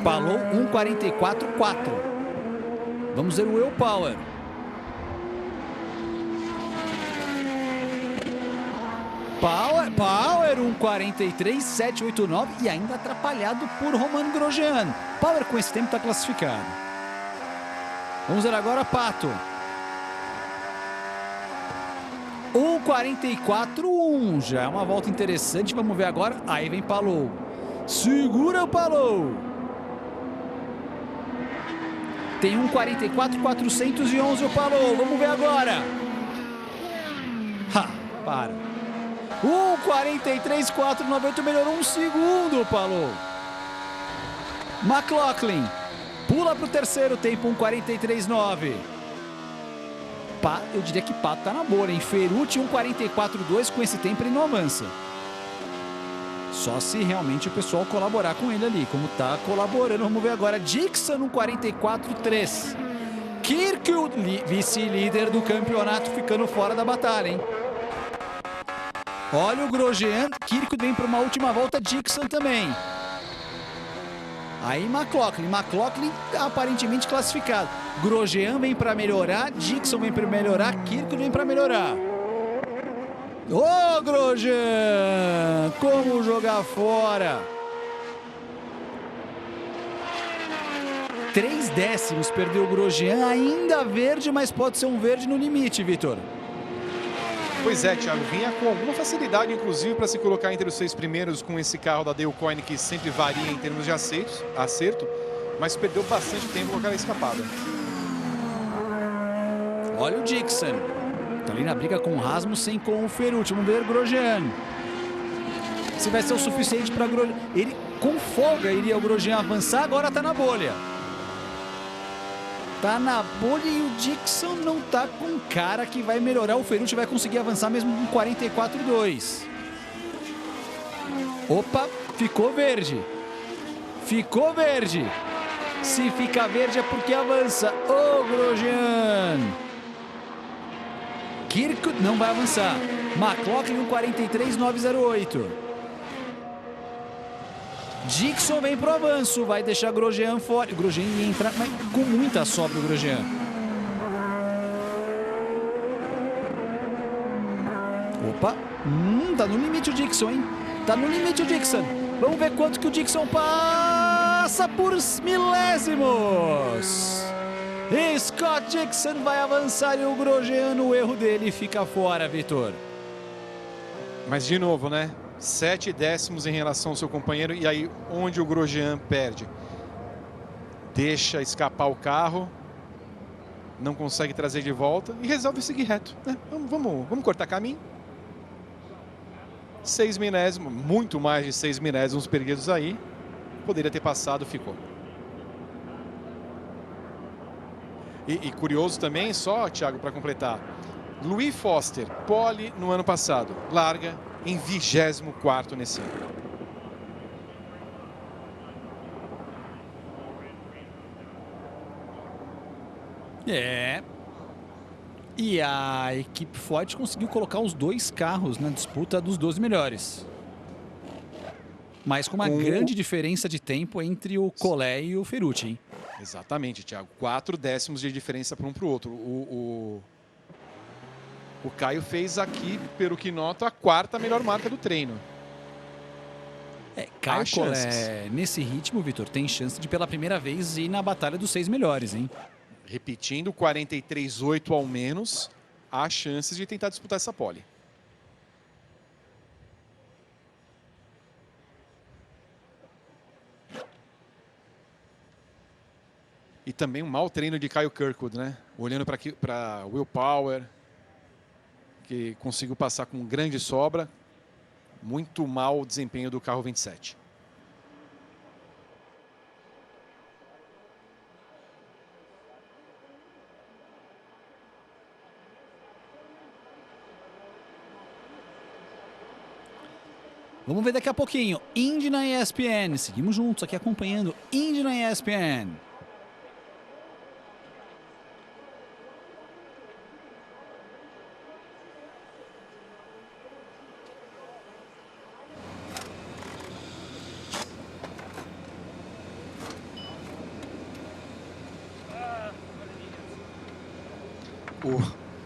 Palou 1:44.4. Vamos ver o Will Power. Power 1:43.789 e ainda atrapalhado por Romain Grosjean. Power com esse tempo está classificado. Vamos ver agora Pato. 1:44.1. Já é uma volta interessante. Vamos ver agora. Aí vem Palou. Segura o Palou. Tem 1:44.411 o Palou. Vamos ver agora. Para. 1:43.498. Melhorou um segundo o Palou. McLaughlin. Pula para o terceiro tempo, 1:43.9. Eu diria que Pato tá na boa, hein? Ferrucci 1:44.2, com esse tempo ele não avança. Só se realmente o pessoal colaborar com ele ali, como tá colaborando. Vamos ver agora. Dixon 1:44.3. Kirkwood, vice-líder do campeonato, ficando fora da batalha, hein? Olha o Grosjean. Kirkwood vem para uma última volta. Dixon também. Aí McLaughlin aparentemente classificado. Grosjean vem para melhorar, Dixon vem para melhorar, Kirkwood vem para melhorar. Ô, Grosjean! Como jogar fora? 3 décimos perdeu o Grosjean, ainda verde, mas pode ser um verde no limite, Vitor. Pois é, Thiago, vinha com alguma facilidade, inclusive, para se colocar entre os 6 primeiros com esse carro da Dale Coyne, que sempre varia em termos de acerto, mas perdeu bastante tempo com aquela escapada. Olha o Dixon. Tá ali na briga com o Rasmussen, com o Ferrucci. Vamos ver o Grosjean. Se vai ser o suficiente para Grosjean. Ele, com folga, iria o Grosjean avançar, agora tá na bolha. Tá na bolha e o Dixon não tá com cara que vai melhorar. O Ferrucci vai conseguir avançar mesmo com 44.2. Opa, ficou verde. Ficou verde. Se fica verde é porque avança. Ô, Grosjean. Kirkwood não vai avançar. McLaughlin 1:43.908. Dixon vem pro avanço, vai deixar Grosjean fora. Grosjean entra, mas com muita sobra o Grosjean. Opa, tá no limite o Dixon, hein? Tá no limite o Dixon. Vamos ver quanto que o Dixon passa por milésimos. Scott Dixon vai avançar e o Grosjean, no erro dele, fica fora, Vitor. Mas de novo, né? 7 décimos em relação ao seu companheiro. E aí, onde o Grosjean perde? Deixa escapar o carro, não consegue trazer de volta e resolve seguir reto, né? Vamos cortar caminho. 6 milésimos, muito mais de 6 milésimos perdidos aí. Poderia ter passado, ficou. E curioso também, só, Thiago, para completar. Louis Foster, pole no ano passado, larga em 24º nesse ano. E a equipe Ford conseguiu colocar os 2 carros na disputa dos 12 melhores. Mas com uma grande diferença de tempo entre o Collet e o Ferrucci, hein? Exatamente, Thiago. 4 décimos de diferença para um para o outro. O Caio fez aqui, pelo que noto, a 4ª melhor marca do treino. Caio Collet, nesse ritmo, Vitor, tem chance de pela primeira vez ir na batalha dos 6 melhores, hein? Repetindo, 43,8 ao menos, há chances de tentar disputar essa pole. E também um mau treino de Kyle Kirkwood, né? Olhando para Will Power, que conseguiu passar com grande sobra. Muito mau desempenho do carro 27. Vamos ver daqui a pouquinho. Indy na ESPN. Seguimos juntos aqui acompanhando Indy na ESPN. O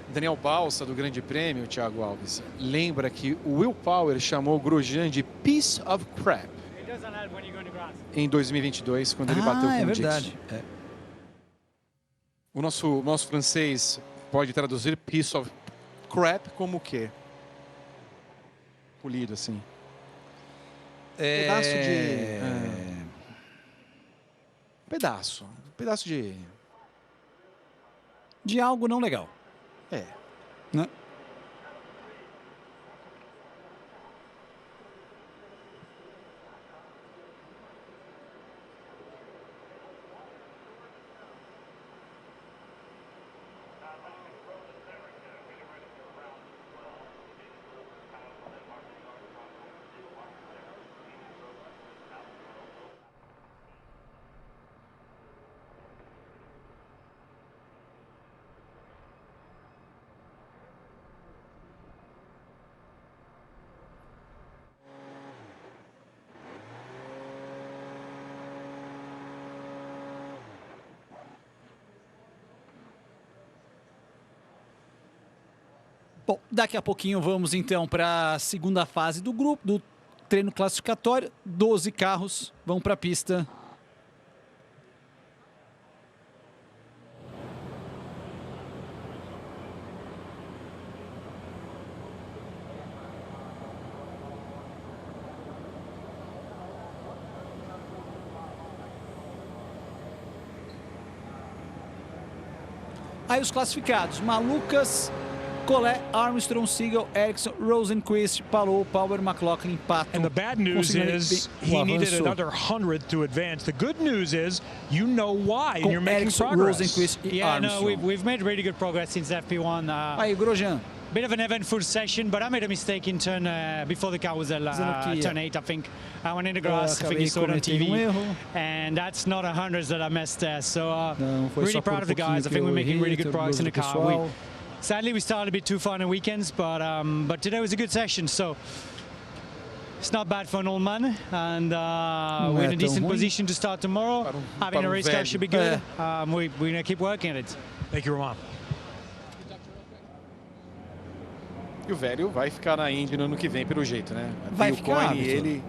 Daniel Balsa, do Grande Prêmio, Thiago Alves, lembra que o Will Power chamou o Grosjean de piece of crap em 2022, quando ele bateu com o Dixon. Verdade. O nosso francês pode traduzir piece of crap como o quê? Polido, assim. Pedaço de... Pedaço de... De algo não legal. Né? Bom, daqui a pouquinho vamos então para a segunda fase do grupo, do treino classificatório. 12 carros vão para a pista. Aí os classificados: Malucas, Collet, Armstrong, Seagull, Ericsson, Rosenquist, Palou, Power, McLaughlin, Pato. And the bad news is he needed another 100 to advance. The good news is you know why and you're making progress. Rosenquist e Armstrong. We've made really good progress since FP1. Aí, Grosjean. Bit of an eventful session, but I made a mistake in turn before the car was turn 8, I think. I went in the grass, I think you saw it on TV, and that's not 100s that I missed there. So really proud of the guys. I think we're making really good progress in the car. Sadly, we started a bit too far on the weekends, but today was a good session, so it's not bad for an old man, and we're in a decent position to start tomorrow. Having a race car should be good. We're going to keep working at it. Thank you, Roman. E o velho vai ficar na Indy no ano que vem, pelo jeito, né? Vai Dale ficar, Coyne e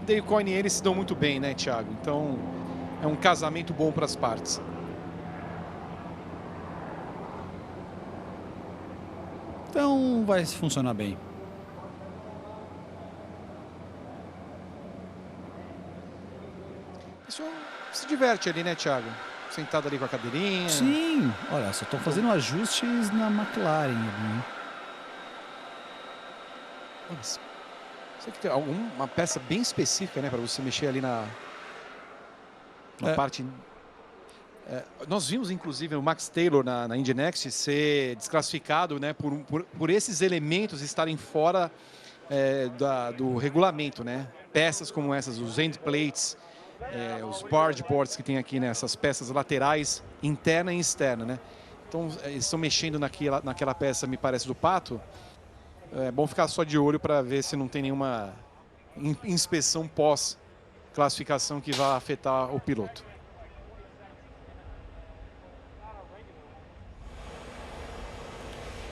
Dale Coyne e ele se dão muito bem, né, Thiago? Então, é um casamento bom para as partes. Então vai funcionar bem. O pessoal se diverte ali, né, Thiago? Sentado ali com a cadeirinha. Sim, olha, só estão fazendo ajustes na McLaren ali. Você que tem uma peça bem específica, né, para você mexer ali na parte. Nós vimos, inclusive, o Max Taylor na Indy Next ser desclassificado, né, por esses elementos estarem fora do regulamento, né? Peças como essas, os end plates, os barge boards que tem aqui, né, essas peças laterais, interna e externa, né? Então, eles estão mexendo naquela peça, me parece, do Pato. É bom ficar só de olho para ver se não tem nenhuma inspeção pós-classificação que vai afetar o piloto.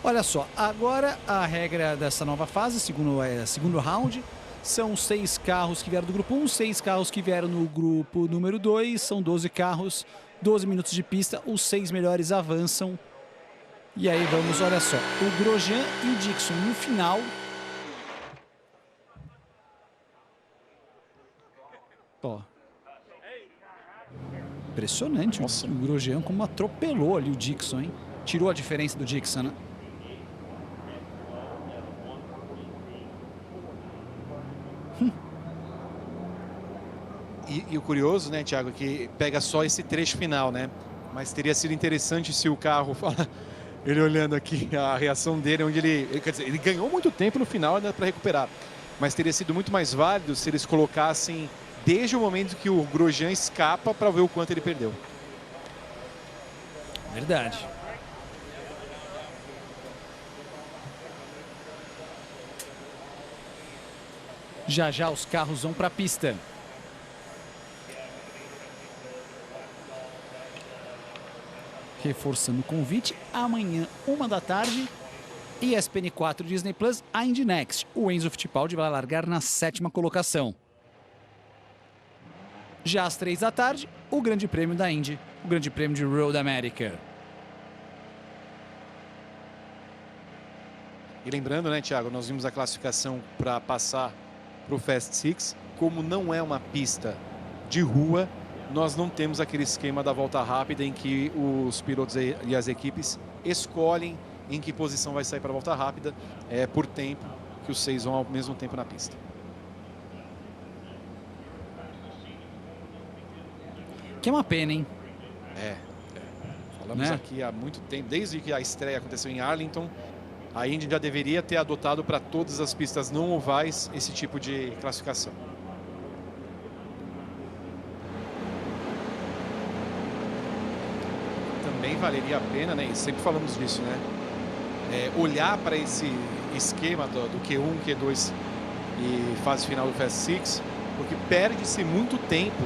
Olha só, agora a regra dessa nova fase, segundo round, são 6 carros que vieram do grupo 1, 6 carros que vieram no grupo número 2, são 12 carros, 12 minutos de pista, os 6 melhores avançam. E aí vamos, olha só, o Grosjean e o Dixon no final. Ó. Impressionante. Nossa. O Grosjean como atropelou ali o Dixon, hein? Tirou a diferença do Dixon, né? E o curioso, né, Thiago, que pega só esse trecho final, né? Mas teria sido interessante se o carro... Ele olhando aqui a reação dele, onde quer dizer, ele ganhou muito tempo no final ainda para recuperar. Mas teria sido muito mais válido se eles colocassem desde o momento que o Grosjean escapa para ver o quanto ele perdeu. Verdade. Já já os carros vão para a pista. Reforçando o convite, amanhã, 1 da tarde, ESPN 4 Disney Plus, a Indy Next. O Enzo Fittipaldi vai largar na 7ª colocação. Já às 3 da tarde, o Grande Prêmio da Indy, o Grande Prêmio de Road America. E lembrando, né, Thiago, nós vimos a classificação para passar para o Fast Six. Como não é uma pista de rua, nós não temos aquele esquema da volta rápida em que os pilotos e as equipes escolhem em que posição vai sair para a volta rápida, por tempo, que os 6 vão ao mesmo tempo na pista. Que é uma pena, hein? Falamos aqui há muito tempo, desde que a estreia aconteceu em Arlington, a Indy já deveria ter adotado para todas as pistas não ovais esse tipo de classificação. Também valeria a pena, né? E sempre falamos disso, né? Olhar para esse esquema do Q1, Q2 e fase final do Fast Six, porque perde-se muito tempo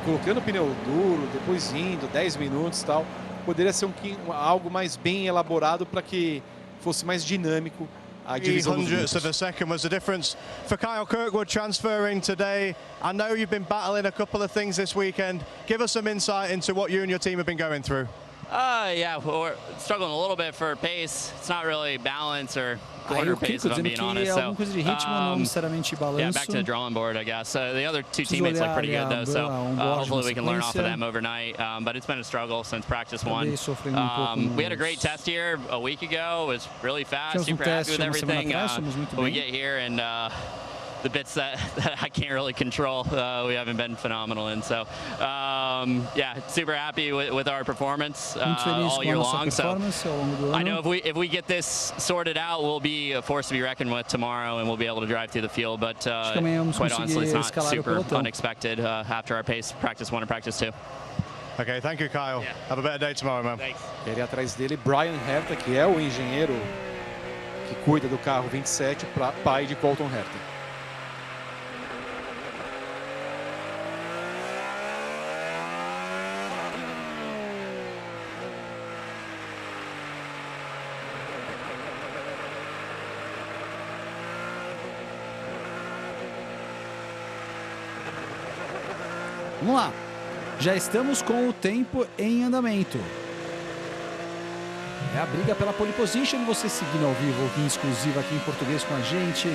colocando o pneu duro, depois indo 10 minutos e tal. Poderia ser algo mais bem elaborado para que fosse mais dinâmico a divisão dos hundredths of a second was the difference for Kyle Kirkwood transferring today. I know you've been battling a couple of things this weekend. Give us some insight into what you and your team have been going through. Yeah, we're struggling a little bit for pace. It's not really balance or quarter pace, if I'm being honest. So, yeah, back to the drawing board, I guess. The other 2 teammates look pretty good, though, so hopefully we can learn off of them overnight. But it's been a struggle since practice 1. We had a great test here a week ago. It was really fast, super happy with everything. But we get here and the bits that I can't really control, we haven't been phenomenal in. So, yeah, super happy with our performance all year long. So, I know if we get this sorted out, we'll be a force to be reckoned with tomorrow, and we'll be able to drive through the field. But quite honestly, it's not super unexpected after our pace, practice 1 and practice 2. Okay, thank you, Kyle. Yeah. Have a better day tomorrow, man. Thanks. Ele atrás dele, Brian Herta, que é o engenheiro que cuida do carro 27, pai de Colton Herta. Vamos lá, já estamos com o tempo em andamento. É a briga pela pole position, você seguindo ao vivo, ouvindo exclusivo aqui em português com a gente.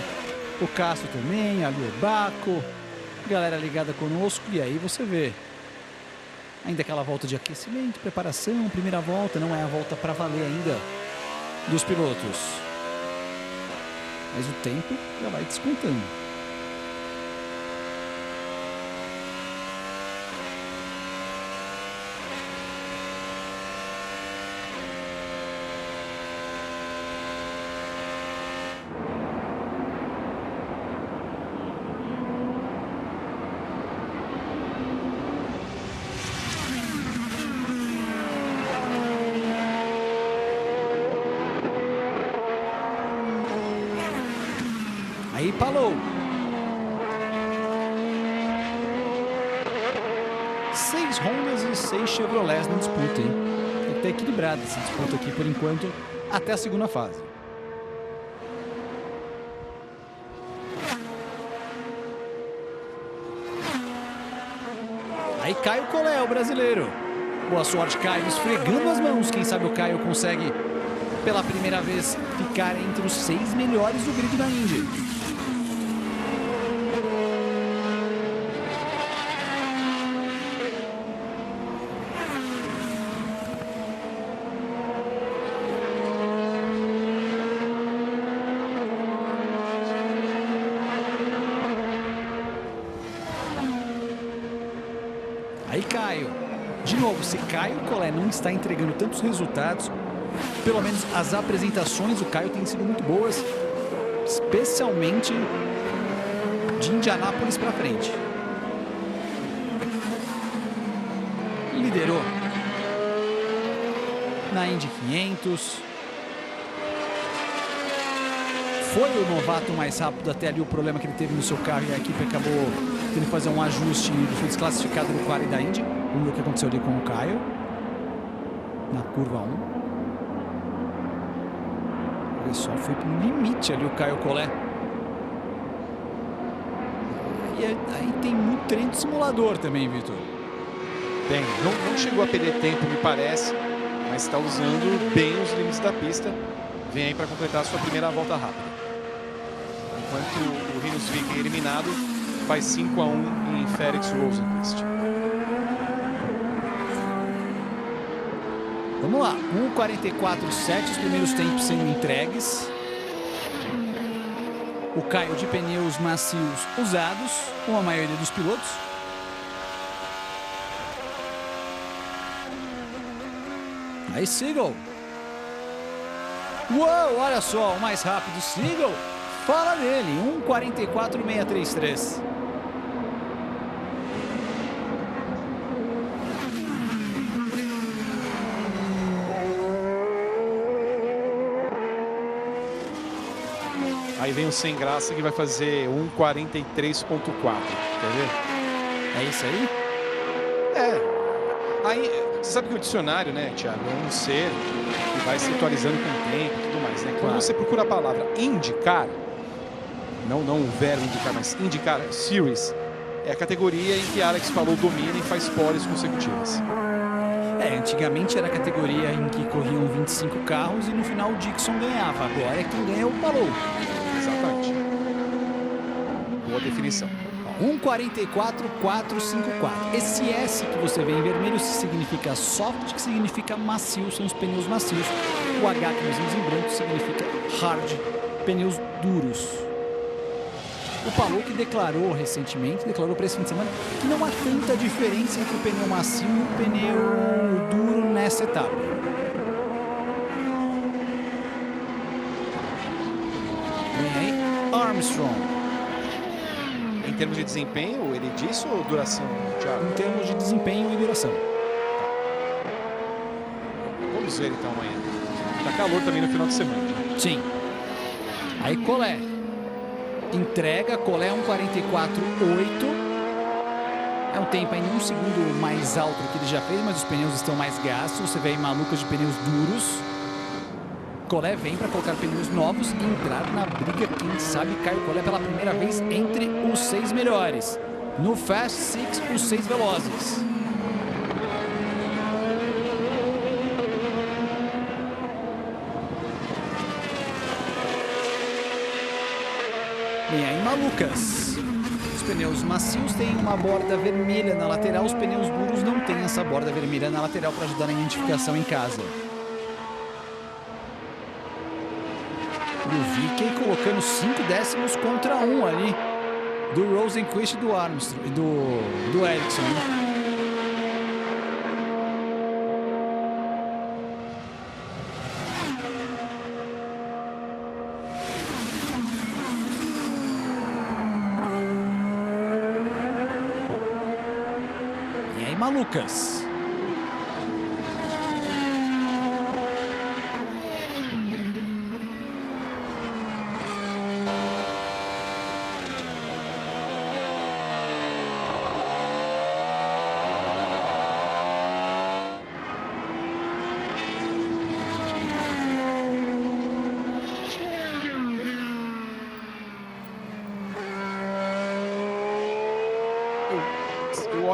O Castro também, ali o Baco, galera ligada conosco, e aí você vê. Ainda aquela volta de aquecimento, preparação, primeira volta, não é a volta para valer ainda dos pilotos. Mas o tempo já vai descontando. Aí Palou. 6 Hondas e 6 Chevrolets na disputa, hein? Tem que ter equilibrado essa disputa aqui por enquanto, até a segunda fase. Aí Caio Collet, o brasileiro. Boa sorte, Caio, esfregando as mãos. Quem sabe o Caio consegue, pela primeira vez, ficar entre os 6 melhores do grid da Indy. Aí Caio, de novo, se Caio Collet não está entregando tantos resultados, pelo menos as apresentações do Caio têm sido muito boas, especialmente de Indianápolis para frente. Liderou na Indy 500. Foi o novato mais rápido até ali, o problema que ele teve no seu carro e a equipe acabou tendo que fazer um ajuste, ele foi desclassificado no quali da Indy. Vamos ver o que aconteceu ali com o Caio na curva 1. Olha só, foi pro limite ali o Caio Collet. E aí tem muito treino de simulador também, Vitor. Bem, não chegou a perder tempo, me parece, mas está usando bem os limites da pista. Vem aí para completar a sua primeira volta rápida. Enquanto o Rinus fica eliminado, faz 5-1 em Felix Rosenqvist. Vamos lá, 1:44.7, os primeiros tempos sendo entregues. O Caio de pneus macios usados, com a maioria dos pilotos. Aí Seagull. Uou, olha só, o mais rápido Seagull. Fala dele, 1:44.633. Aí vem o sem graça que vai fazer 1:43.4. Quer ver? É isso aí? Aí, você sabe que o dicionário, né, Thiago, é um ser que vai se atualizando com o tempo e tudo mais, né? Quando você procura a palavra indicar, não o verbo indicar, mas indicar, series, é a categoria em que Alex Palou domina e faz poles consecutivas. Antigamente era a categoria em que corriam 25 carros e no final o Dixon ganhava. Agora quem ganha é o Palou. Exatamente. Boa definição. 1:44.454. Esse S que você vê em vermelho significa soft, que significa macio, são os pneus macios. O H que nós vemos em branco significa hard, pneus duros. O Palou que declarou recentemente, declarou para esse fim de semana, que não há tanta diferença entre o pneu macio e o pneu duro nessa etapa. Vem aí, Armstrong. Em termos de desempenho, ele disse ou duração, Thiago? Em termos de desempenho e duração. Vamos ver então amanhã. Tá calor também no final de semana. Sim. Aí Collet. Entrega, Collet 1:44.8. É um tempo ainda 1 segundo mais alto do que ele já fez, mas os pneus estão mais gastos. Você vê aí malucas de pneus duros. Collet vem para colocar pneus novos e entrar na briga, quem sabe Caio Collet pela primeira vez entre os 6 melhores. No Fast Six, os 6 velozes. E aí, malucas. Os pneus macios têm uma borda vermelha na lateral, os pneus duros não têm essa borda vermelha na lateral para ajudar na identificação em casa. E o Vicky colocando 5 décimos contra 1 ali do Rosenqvist e do Armstrong e do Ericsson, né? E aí, malucas?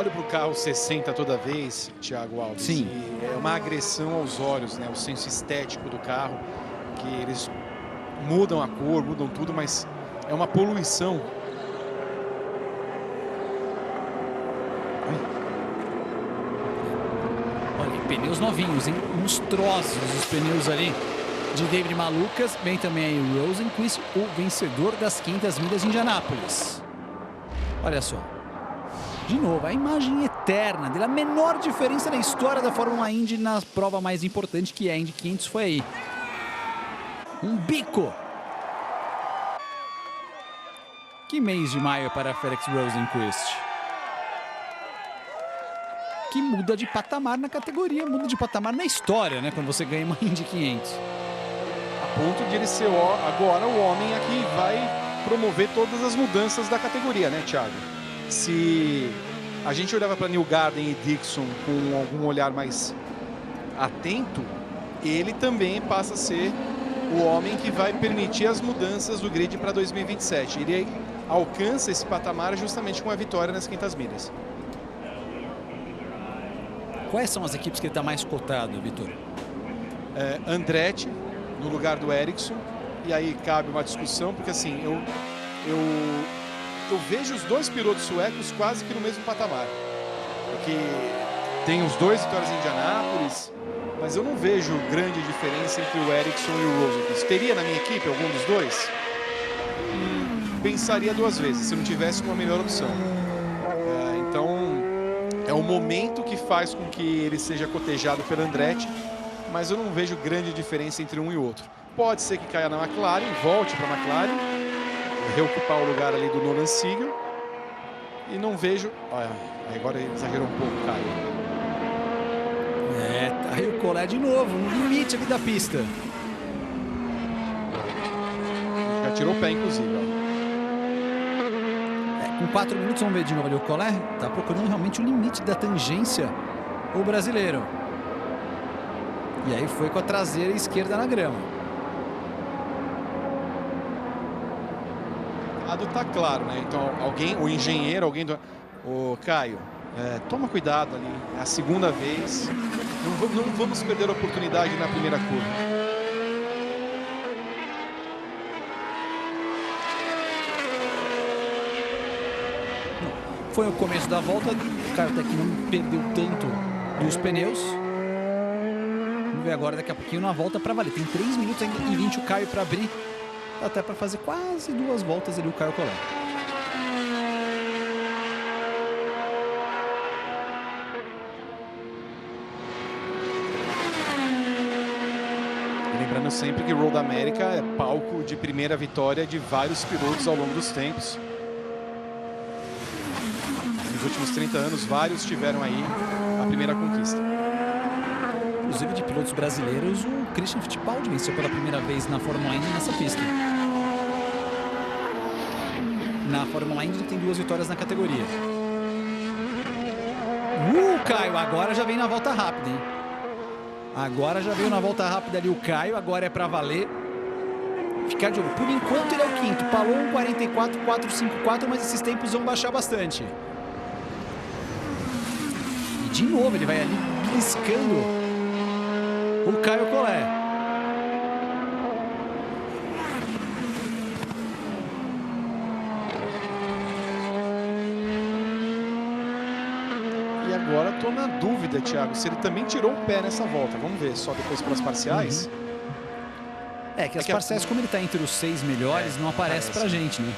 olho para o carro 60 toda vez, Thiago Alves. Sim. E é uma agressão aos olhos, né? O senso estético do carro, que eles mudam a cor, mudam tudo, mas é uma poluição. Olha, pneus novinhos, hein? Monstruosos os pneus ali de David Malukas. Vem também aí o Rosenqvist, o vencedor das 500 milhas de Indianápolis. Olha só. De novo, a imagem eterna dele. A menor diferença na história da Fórmula Indy na prova mais importante, que é a Indy 500, foi aí. Um bico. Que mês de maio para Felix Rosenqvist. Que muda de patamar na categoria, muda de patamar na história, né? Quando você ganha uma Indy 500. A ponto de ele ser agora o homem a que vai promover todas as mudanças da categoria, né, Thiago? Se a gente olhava para Newgarden e Dixon com algum olhar mais atento, ele também passa a ser o homem que vai permitir as mudanças do grid para 2027. Ele alcança esse patamar justamente com a vitória nas 500 milhas. Quais são as equipes que ele está mais cotado, Vitor? Andretti, no lugar do Ericsson. E aí cabe uma discussão, porque assim, eu vejo os dois pilotos suecos quase que no mesmo patamar. Porque tem os dois vitórias em Indianápolis, mas eu não vejo grande diferença entre o Ericsson e o Rosenqvist. Teria na minha equipe algum dos dois? Pensaria duas vezes, se não tivesse uma melhor opção. Então, é o momento que faz com que ele seja cotejado pelo Andretti, mas eu não vejo grande diferença entre um e outro. Pode ser que caia na McLaren, volte para a McLaren, reocupar o lugar ali do Nolan Siegel. E não vejo... Olha, agora ele exagerou um pouco, Caio. Tá aí o Collet de novo, no limite ali da pista. Já tirou o pé, inclusive. Com 4 minutos, vamos ver de novo ali o Collet. Tá procurando realmente o limite da tangência, o brasileiro. E aí foi com a traseira esquerda na grama. Tá claro, né? Então alguém, o engenheiro, alguém do... Ô, Caio, toma cuidado ali, é a segunda vez. Não vamos perder a oportunidade na primeira curva. Foi o começo da volta, o cara até que não perdeu tanto dos pneus. Vamos ver agora daqui a pouquinho na volta para valer. Tem 3 minutos ainda e 20 o Caio para abrir. Até para fazer quase 2 voltas ali o Caio Collet. Lembrando sempre que o Road America é palco de primeira vitória de vários pilotos ao longo dos tempos. Nos últimos 30 anos, vários tiveram aí a primeira conquista. Inclusive de pilotos brasileiros, o Christian Fittipaldi venceu pela primeira vez na Fórmula Indy nessa pista. Na Fórmula Indy ele tem 2 vitórias na categoria. Caio, agora já vem na volta rápida, hein? Agora já veio na volta rápida ali o Caio, agora é pra valer. Ficar de olho. Por enquanto ele é o quinto, palou 1:44.454, mas esses tempos vão baixar bastante. E de novo ele vai ali riscando o Caio Collet. Agora estou na dúvida, Thiago, se ele também tirou o pé nessa volta. Vamos ver só depois pelas parciais. Que as parciais, como ele está entre os 6 melhores, não aparece pra gente, né?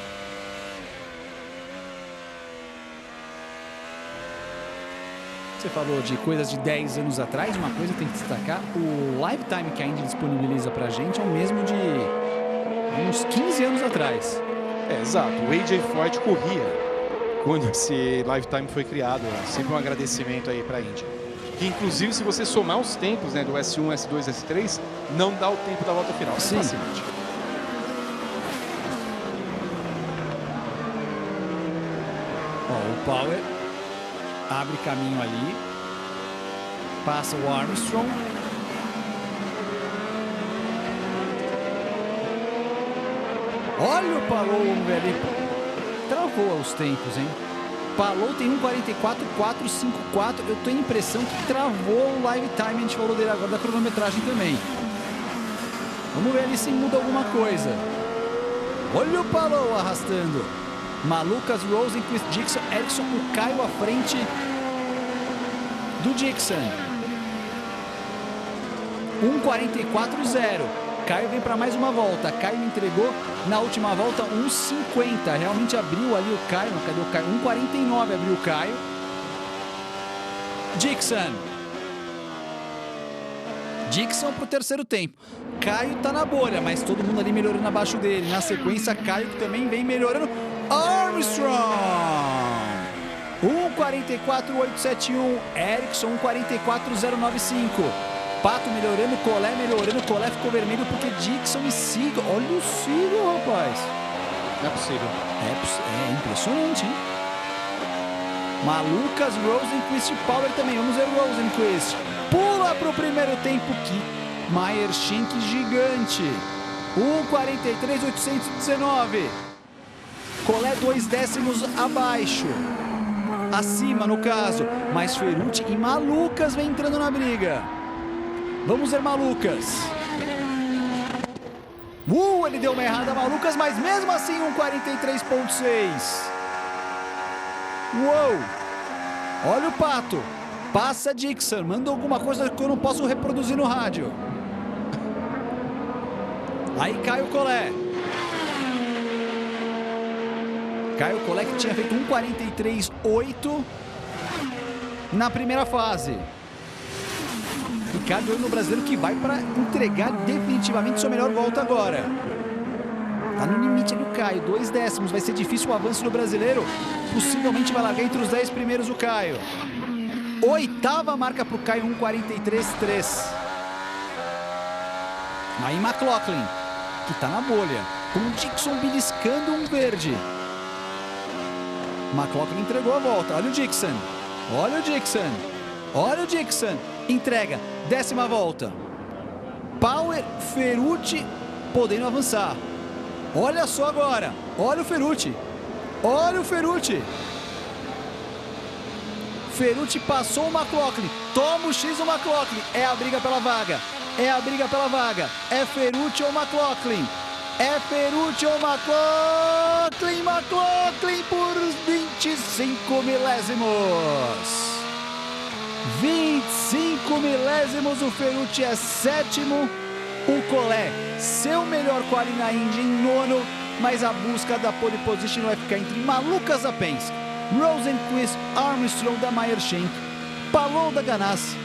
Você falou de coisas de 10 anos atrás, uma coisa que tem que destacar, o lifetime que a Indy disponibiliza pra gente é o mesmo de uns 15 anos atrás. Exato, o AJ Foyt corria quando esse lifetime foi criado. Sempre um agradecimento aí para a Indy. Que inclusive, se você somar os tempos, né, do S1, S2, S3, não dá o tempo da volta final. Sim. O Power abre caminho ali, passa o Armstrong. Olha o Palou ali. Travou os tempos, hein? Palou tem 1:44.454. Eu tenho a impressão que travou o live time, a gente falou dele agora, da cronometragem também. Vamos ver ali se muda alguma coisa. Olha o Palou arrastando. Malucas, Rosenqvist, Dixon, Ericsson, o Caio à frente do Dixon. 1:44.0. Caio vem para mais uma volta. Caio entregou na última volta 1:50. Realmente abriu ali o Caio. Cadê o Caio? 1:49 abriu o Caio. Dixon. Dixon para o terceiro tempo. Caio tá na bolha, mas todo mundo ali melhorando abaixo dele. Na sequência, Caio que também vem melhorando. Armstrong. 1:44.871. Ericsson 1:44.095. Pato melhorando, Collet melhorando. Collet ficou vermelho porque Dixon e Seagull. Olha o Seagull, rapaz. Não é possível. É impressionante, hein? Malucas, Rosenqvist e Power também. Vamos ver o Rosenqvist. Pula para o primeiro tempo. Que Meyer-Shank gigante. 1:43.819. Collet 2 décimos abaixo. Acima, no caso. Mas Ferrucci e Malucas vem entrando na briga. Vamos ver Malucas. Ele deu uma errada, Malucas, mas mesmo assim 1:43.6. Uou! Olha o Pato. Passa Dixon. Manda alguma coisa que eu não posso reproduzir no rádio. Aí cai o Collet. Caio Collet que tinha feito 1:43.8 na primeira fase. Ricardo no brasileiro que vai para entregar definitivamente sua melhor volta agora. Tá no limite ali o Caio, 2 décimos. Vai ser difícil o avanço do brasileiro. Possivelmente vai largar entre os 10 primeiros o Caio. 8ª marca para o Caio, 1:43.3. Aí McLaughlin, que tá na bolha, com o Dixon beliscando um verde. McLaughlin entregou a volta. Olha o Dixon. Olha o Dixon. Olha o Dixon. Entrega. 10ª volta. Power, Ferrucci podendo avançar. Olha só agora. Olha o Ferrucci. Olha o Ferrucci. Ferrucci passou o McLaughlin. Toma o X do McLaughlin. É a briga pela vaga. É a briga pela vaga. É Ferrucci ou McLaughlin? É Ferrucci ou McLaughlin? McLaughlin por 25 milésimos. 25 milésimos. O Ferrucci é 7º. O Collet, seu melhor quali na Indy, em 9º. Mas a busca da pole position vai ficar entre Malucas da Penske, Rosenqvist, Armstrong da Meyer-Shank, Palou da Ganassi,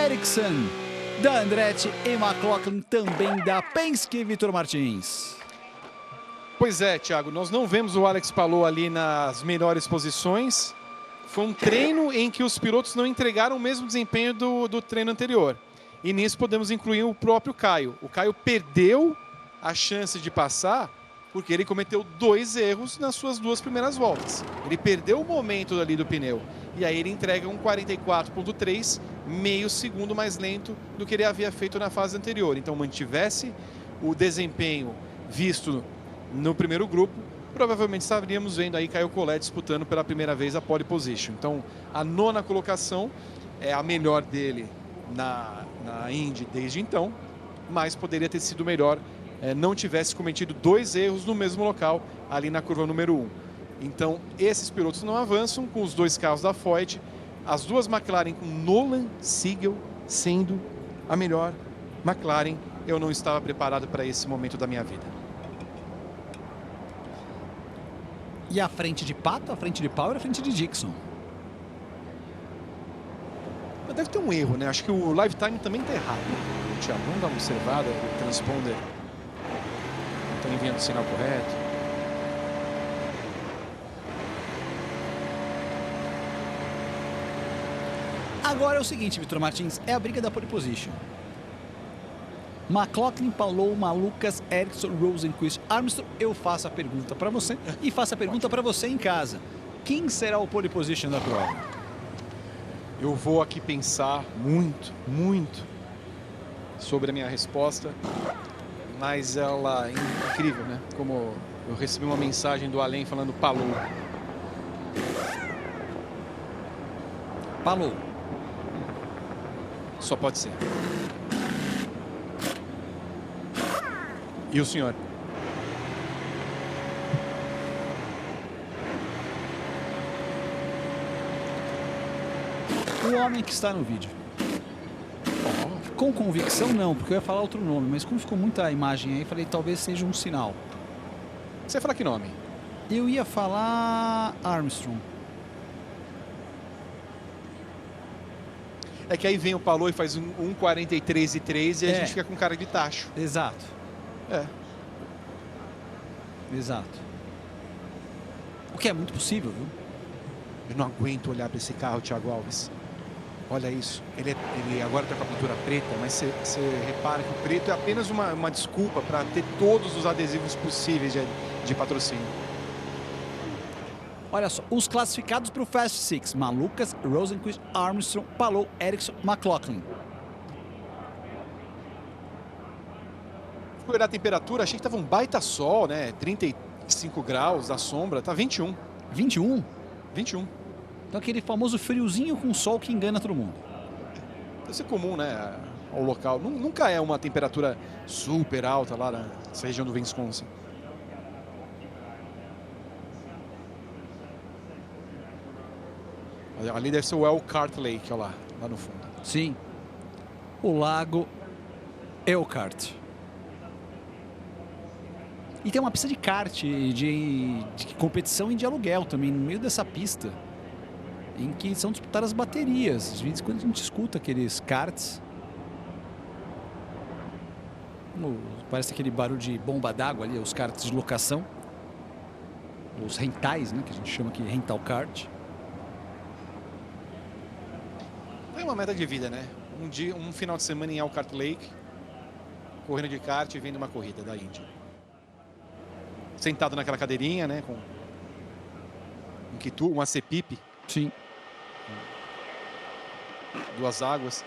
Ericsson da Andretti e McLaughlin também da Penske. Vitor Martins. Pois é, Thiago, nós não vemos o Alex Palou ali nas melhores posições. Foi um treino em que os pilotos não entregaram o mesmo desempenho do treino anterior. E nisso podemos incluir o próprio Caio. O Caio perdeu a chance de passar porque ele cometeu 2 erros nas suas 2 primeiras voltas. Ele perdeu o momento ali do pneu. E aí ele entrega um 44.3, meio segundo mais lento do que ele havia feito na fase anterior. Então, mantivesse o desempenho visto no primeiro grupo, provavelmente estaríamos vendo aí Caio Collet disputando pela primeira vez a pole position. Então, a 9ª colocação é a melhor dele na Indy desde então, mas poderia ter sido melhor não tivesse cometido 2 erros no mesmo local, ali na curva número 1. Então, esses pilotos não avançam com os 2 carros da Foyt, as 2 McLaren com Nolan, Seagull sendo a melhor McLaren. Eu não estava preparado para esse momento da minha vida. E à frente de Pato, à frente de Power, à frente de Dixon. Deve ter um erro, né? Acho que o live time também está errado. Tiago, vamos dar uma observada, o transponder não está enviando o sinal correto. Agora é o seguinte, Vitor Martins, é a briga da pole position. McLaughlin, Palou, Malucas, Ericsson, Rosenqvist, Armstrong. Eu faço a pergunta para você e faço a pergunta para você em casa. Quem será o pole position da prova? Eu vou aqui pensar muito sobre a minha resposta, mas ela é incrível, né? Como eu recebi uma mensagem do Além falando Palou. Palou. Só pode ser. E o senhor? O homem que está no vídeo. Com convicção não, porque eu ia falar outro nome, mas como ficou muita imagem aí, falei talvez seja um sinal. Você ia falar que nome? Eu ia falar Armstrong. É que aí vem o Palou e faz um 1:43.3 e a gente fica com cara de tacho. Exato. É. Exato. O que é muito possível, viu? Eu não aguento olhar para esse carro, Thiago Alves. Olha isso. Ele agora está com a pintura preta, mas você repara que o preto é apenas uma desculpa para ter todos os adesivos possíveis de patrocínio. Olha só, os classificados para o Fast Six: Malucas, Rosenqvist, Armstrong, Palou, Ericsson, McLaughlin. Fui olhar a temperatura, achei que estava um baita sol, né? 35 graus da sombra, tá 21. 21? 21. Então aquele famoso friozinho com sol que engana todo mundo. Deve ser comum, né? Ao local. Nunca é uma temperatura super alta lá nessa região do Wisconsin. Ali deve ser o Elkhart Lake, olha lá no fundo. Sim. O lago Elkhart. E tem uma pista de kart, de competição e de aluguel também, no meio dessa pista, em que são disputadas baterias. De vez em quando a gente escuta aqueles karts. Parece aquele barulho de bomba d'água ali, os karts de locação. Os rentais, né, que a gente chama aqui rental kart. É uma meta de vida, né? Um final de semana em Elkhart Lake, correndo de kart e vendo uma corrida da Indy. Sentado naquela cadeirinha, né? Com um quitu, uma cepipe. Sim. 2 águas.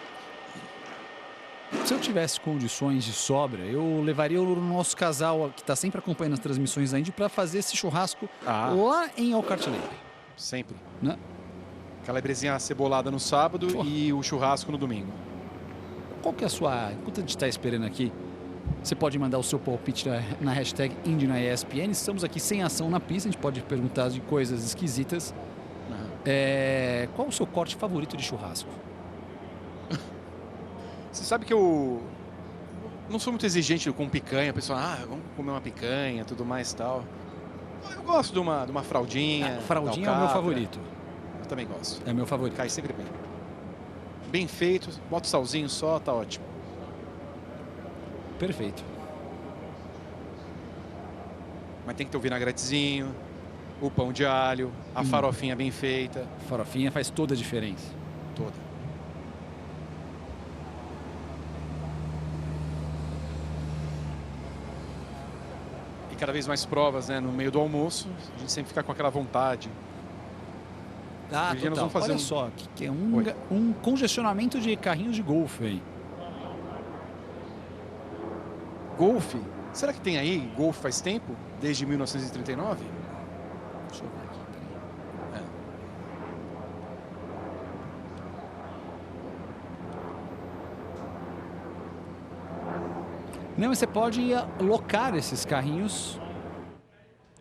Se eu tivesse condições de sobra, eu levaria o nosso casal, que está sempre acompanhando as transmissões da Indy, para fazer esse churrasco lá em Elkhart Lake. Sempre. Né? Calabresinha cebolada no sábado e o churrasco no domingo. Qual que é a sua... Enquanto a gente está esperando aqui, você pode mandar o seu palpite na hashtag Indy na ESPN. Estamos aqui sem ação na pista, a gente pode perguntar de coisas esquisitas. Qual o seu corte favorito de churrasco? Você sabe que eu não sou muito exigente com picanha. O pessoal, vamos comer uma picanha, tudo mais e tal. Eu gosto de uma fraldinha. Fraldinha é o meu favorito. Eu também gosto. É meu favorito. Cai sempre bem. Bem feito, bota o salzinho só, tá ótimo. Perfeito. Mas tem que ter o vinagretezinho, o pão de alho, a farofinha bem feita. Farofinha faz toda a diferença. Toda. E cada vez mais provas, né? No meio do almoço, a gente sempre fica com aquela vontade. Total. Nós vamos fazer só, que é um congestionamento de carrinhos de golfe aí. Golfe? Será que tem aí golfe faz tempo? Desde 1939? Deixa eu ver aqui, peraí. Não, mas você pode alocar esses carrinhos.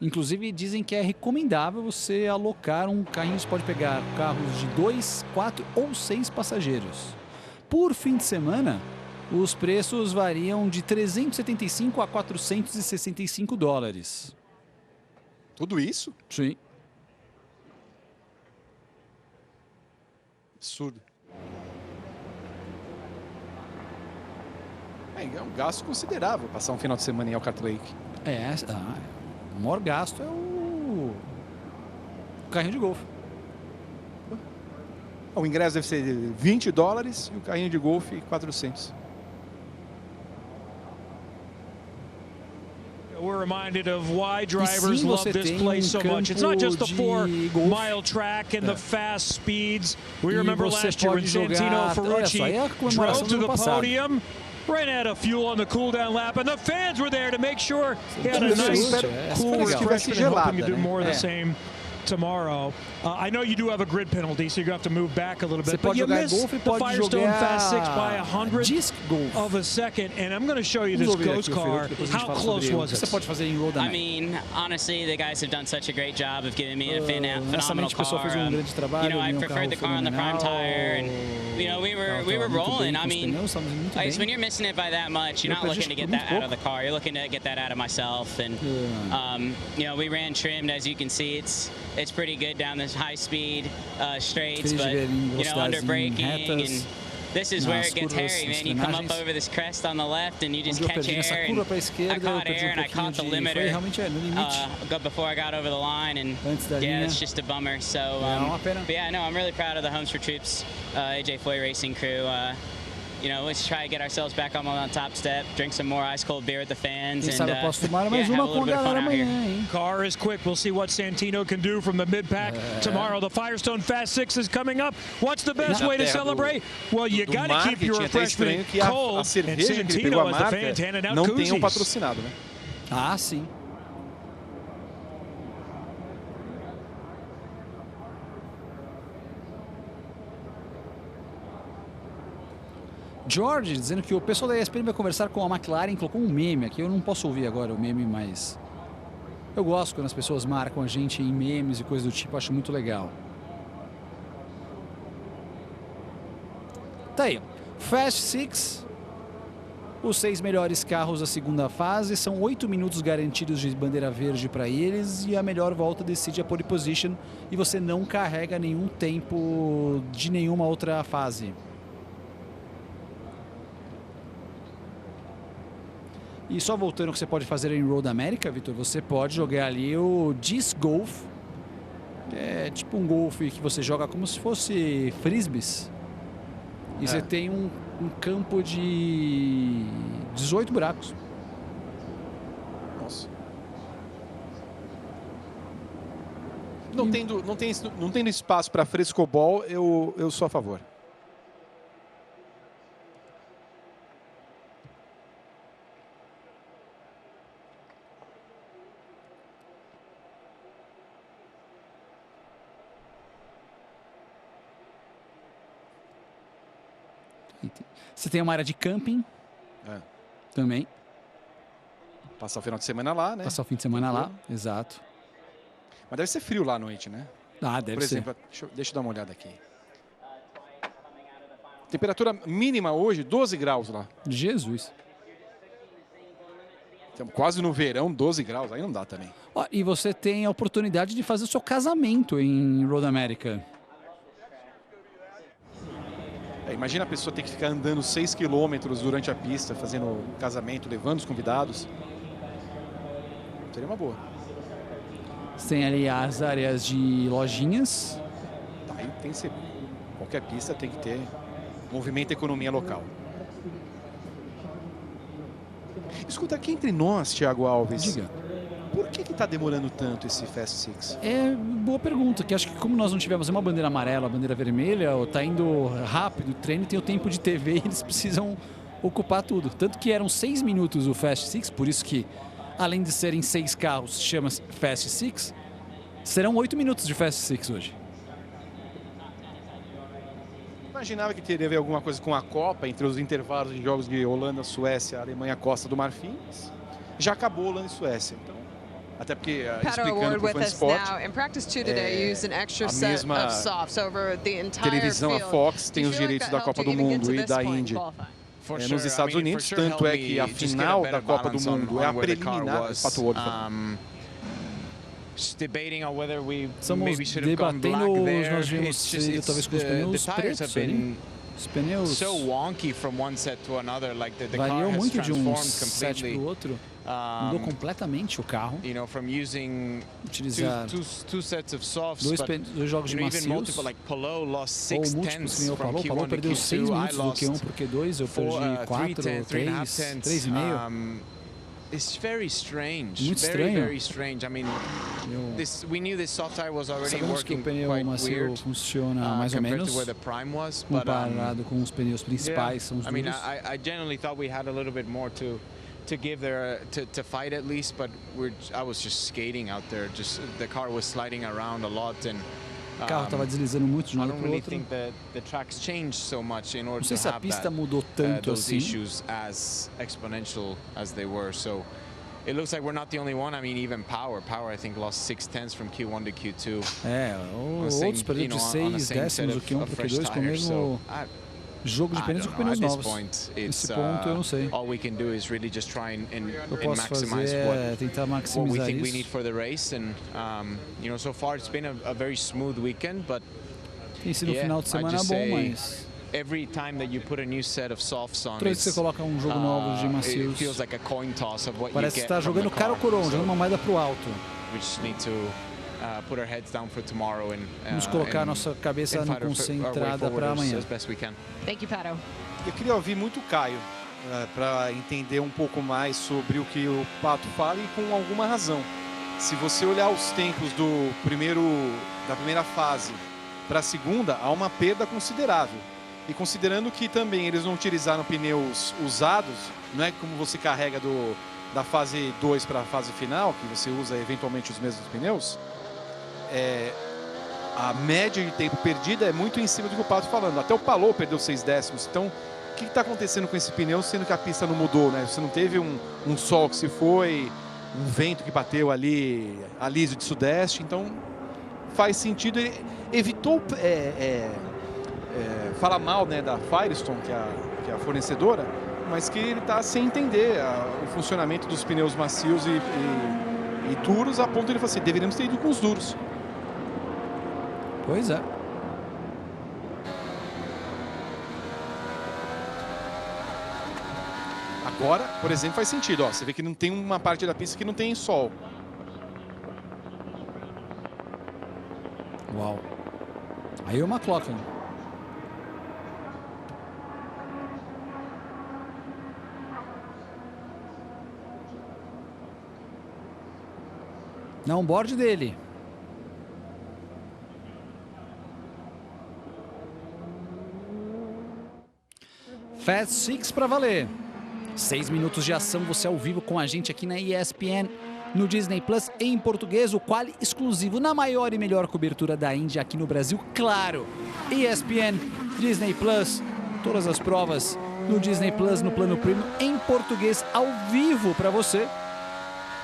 Inclusive dizem que é recomendável você alocar um carrinho. Você pode pegar carros de 2, 4 ou 6 passageiros. Por fim de semana, os preços variam de 375 a 465 dólares. Tudo isso? Sim. Absurdo. É um gasto considerável passar um final de semana em Elkhart Lake. O maior gasto é o carrinho de golfe. O ingresso deve ser 20 dólares e o carrinho de golfe 400. We're reminded of why drivers love this place so much. It's not just the 4-mile track and the fast speeds. We remember last year when Santino Ferrucci drove to the podium, ran out of fuel on the cool-down lap, and the fans were there to make sure he had a nice, cool refreshment, hoping to do more of the same tomorrow. I know you do have a grid penalty, so you have to move back a little bit. But you miss the Firestone Fast 6 by 100th of a second, and I'm going to show you this ghost car. How close was it? I mean, honestly, the guys have done such a great job of giving me a phenomenal car. You know, I preferred the car on the prime tire, and you know, we were rolling. I mean, when you're missing it by that much, you're not looking to get that out of the car. You're looking to get that out of myself. And you know, we ran trimmed, as you can see. It's pretty good down this high-speed straights, but you know, under braking, and this is where it gets hairy, man. You come up over this crest on the left, and you just catch air. And I caught air, and I caught the limiter before I got over the line, and yeah, it's just a bummer. So, but yeah, no, I'm really proud of the Homes for Troops AJ Foy Racing crew. You know, let's try to get ourselves back on the top step, drink some more ice-cold beer with the fans, and have a little bit of fun out here. Car is quick. We'll see what Santino can do from the mid-pack tomorrow. The Firestone Fast 6 is coming up. What's the best way to celebrate? Well, you got to keep your refreshment cold, and Santino, as the fans, handing out koozies. Patrocinado, né? Ah, sim. George dizendo que o pessoal da ESPN vai conversar com a McLaren, colocou um meme aqui, eu não posso ouvir agora o meme, mas eu gosto quando as pessoas marcam a gente em memes e coisas do tipo, acho muito legal. Tá aí, Fast Six, os 6 melhores carros da segunda fase, são 8 minutos garantidos de bandeira verde para eles e a melhor volta decide a pole position e você não carrega nenhum tempo de nenhuma outra fase. E só voltando o que você pode fazer em Road America, Vitor, você pode jogar ali o Disc Golf. É tipo um golfe que você joga como se fosse frisbees. E você tem um campo de 18 buracos. Nossa. Não tendo espaço para frescobol, eu sou a favor. Você tem uma área de camping também. Passar o final de semana lá, né? Passar o fim de semana lá, exato. Mas deve ser frio lá à noite, né? Ah, deve ser. Por exemplo, deixa eu dar uma olhada aqui. Temperatura mínima hoje, 12 graus lá. Jesus. Estamos quase no verão, 12 graus, aí não dá também. Ó, e você tem a oportunidade de fazer o seu casamento em Road America. Imagina a pessoa ter que ficar andando 6 quilômetros durante a pista, fazendo um casamento, levando os convidados. Seria uma boa. Você tem ali as áreas de lojinhas. Aí tem que ser. Qualquer pista tem que ter movimento e economia local. Escuta, aqui entre nós, Thiago Alves. Diga. Por que está demorando tanto esse Fast Six? É boa pergunta, que acho que como nós não tivemos uma bandeira amarela, bandeira vermelha, está indo rápido, o treino tem o tempo de TV e eles precisam ocupar tudo. Tanto que eram 6 minutos o Fast Six, por isso que, além de serem 6 carros, chama-se Fast Six, serão 8 minutos de Fast Six hoje. Imaginava que teria alguma coisa com a Copa, entre os intervalos de jogos de Holanda, Suécia, Alemanha, Costa do Marfim. Já acabou Holanda e Suécia, então... Até porque, explicando para o Fansport, a mesma televisão, a Fox, tem os direitos da Copa do Mundo e da Indy nos Estados Unidos. Tanto é que a final da Copa do Mundo é a preliminar. Estamos debatendo, nós vimos talvez com os pneus pretos ali. Os pneus variam muito de um set para o outro. Mudou completamente o carro. Utilizar dois jogos de macios ou múltiplos, que nem o Palou. O Palou perdeu 6 minutos do Q1 para o Q2, eu perdi 4, 3,5. Muito estranho. Sabemos que o pneu macio funciona mais ou menos comparado com os pneus principais, são os duros. to give there to fight at least, but I was just skating out there. Just the car was sliding around a lot, and o carro estava deslizando muito de um lado para o outro. Não sei se a pista mudou tanto assim. Issues as exponential as they were. So it looks like we're not the only one. I mean, even Power I think lost 6/10 from Q1 to Q2. Outros perderam de 6 décimos do Q1 para o Q2 com o mesmo jogo de pneus com pneus novos. Nesse ponto eu não sei. All we can do is really just try and maximize tentar maximizar what we think we need for the race, and you know, so far it's been a very smooth weekend, but tem sido um final de semana bom, mas every time that you put a new set of softs on, toda vez que você coloca um jogo novo de macios, it feels like a coin toss of what parece you que está jogando cara ou coroa, jogando uma moeda pro alto. We just need to put our heads down for tomorrow and vamos colocar nossa cabeça concentrada para amanhã. Thank you, Pato. Eu queria ouvir muito o Caio para entender um pouco mais sobre o que o Pato fala, e com alguma razão. Se você olhar os tempos da primeira fase para a segunda, há uma perda considerável. E considerando que também eles não utilizaram pneus usados, não é como você carrega da fase 2 para a fase final, que você usa eventualmente os mesmos pneus, a média de tempo perdida é muito em cima do que o Pato falando. Até o Palou perdeu 6 décimos. Então, o que está acontecendo com esse pneu, sendo que a pista não mudou, né? Você não teve um sol que se foi, um vento que bateu ali, aliso de sudeste. Então, faz sentido. Ele evitou falar mal, né, da Firestone, que é a fornecedora, mas que ele está sem entender o funcionamento dos pneus macios e duros, a ponto de ele falar assim, deveríamos ter ido com os duros. Pois é. Agora, por exemplo, faz sentido. Ó, você vê que não tem uma parte da pista que não tem sol. Uau. Aí o McLaughlin. Não, board dele. Fast Six para valer. 6 minutos de ação, você ao vivo com a gente aqui na ESPN, no Disney Plus, em português, o quali exclusivo na maior e melhor cobertura da Índia aqui no Brasil. Claro, ESPN, Disney Plus, todas as provas no Disney Plus, no plano premium, em português, ao vivo para você.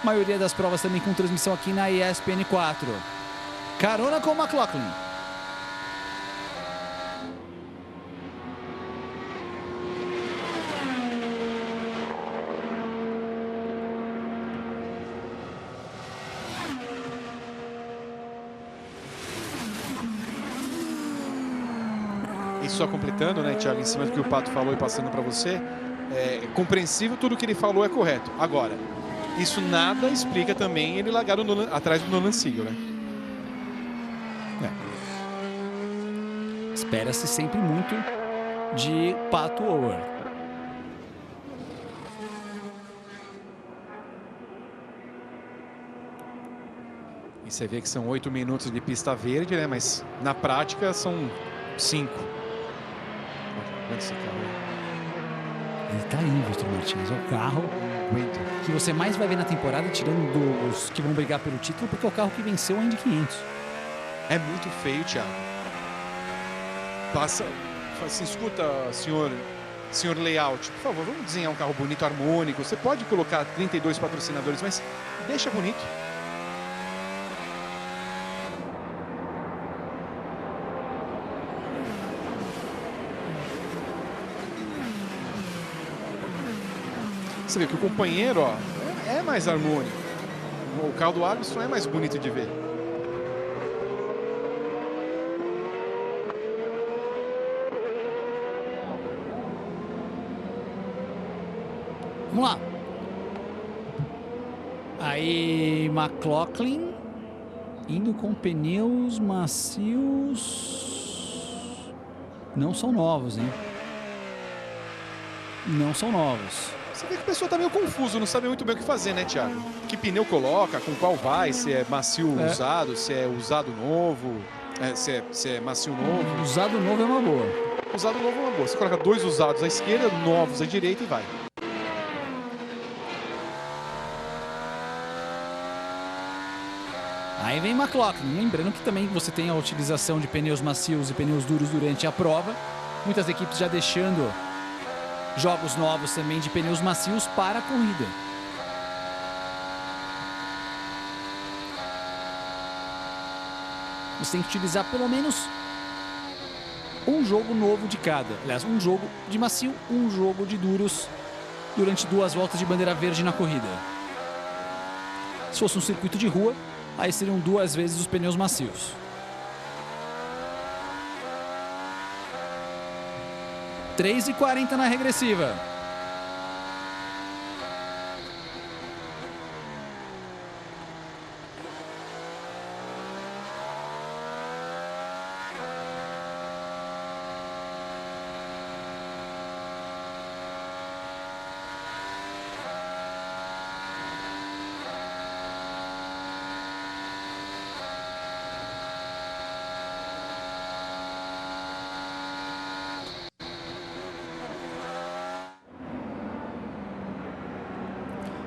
A maioria das provas também com transmissão aqui na ESPN 4. Carona com o McLaughlin. E só completando, né, Thiago, em cima do que o Pato falou e passando para você, é compreensível, tudo que ele falou é correto. Agora, isso nada explica também ele largar atrás do Nolan Siegel, né? Espera-se sempre muito de Pato O'Ward. E você vê que são 8 minutos de pista verde, né? Mas na prática são 5. Ele tá aí, Vitor Martins. É o carro que você mais vai ver na temporada, tirando dos que vão brigar pelo título, porque é o carro que venceu a Indy 500. É muito feio, Thiago. Passa, assim, escuta, senhor layout, por favor, vamos desenhar um carro bonito, harmônico. Você pode colocar 32 patrocinadores, mas deixa bonito. Você vê que o companheiro, ó, é mais harmônico. O carro do Alisson é mais bonito de ver. Vamos lá. Aí, McLaughlin indo com pneus macios. Não são novos, hein? Não são novos. Você vê que o pessoal tá meio confuso, não sabe muito bem o que fazer, né, Thiago? Que pneu coloca, com qual vai, se é macio usado, se é usado novo, se é macio novo. Usado novo é uma boa. Usado novo é uma boa. Você coloca 2 usados à esquerda, novos à direita e vai. Aí vem McLaughlin, lembrando que também você tem a utilização de pneus macios e pneus duros durante a prova. Muitas equipes já deixando jogos novos também de pneus macios para a corrida. Você tem que utilizar pelo menos um jogo novo de cada. Aliás, um jogo de macio, um jogo de duros durante 2 voltas de bandeira verde na corrida. Se fosse um circuito de rua, aí seriam 2 vezes os pneus macios. – 3:40 na regressiva.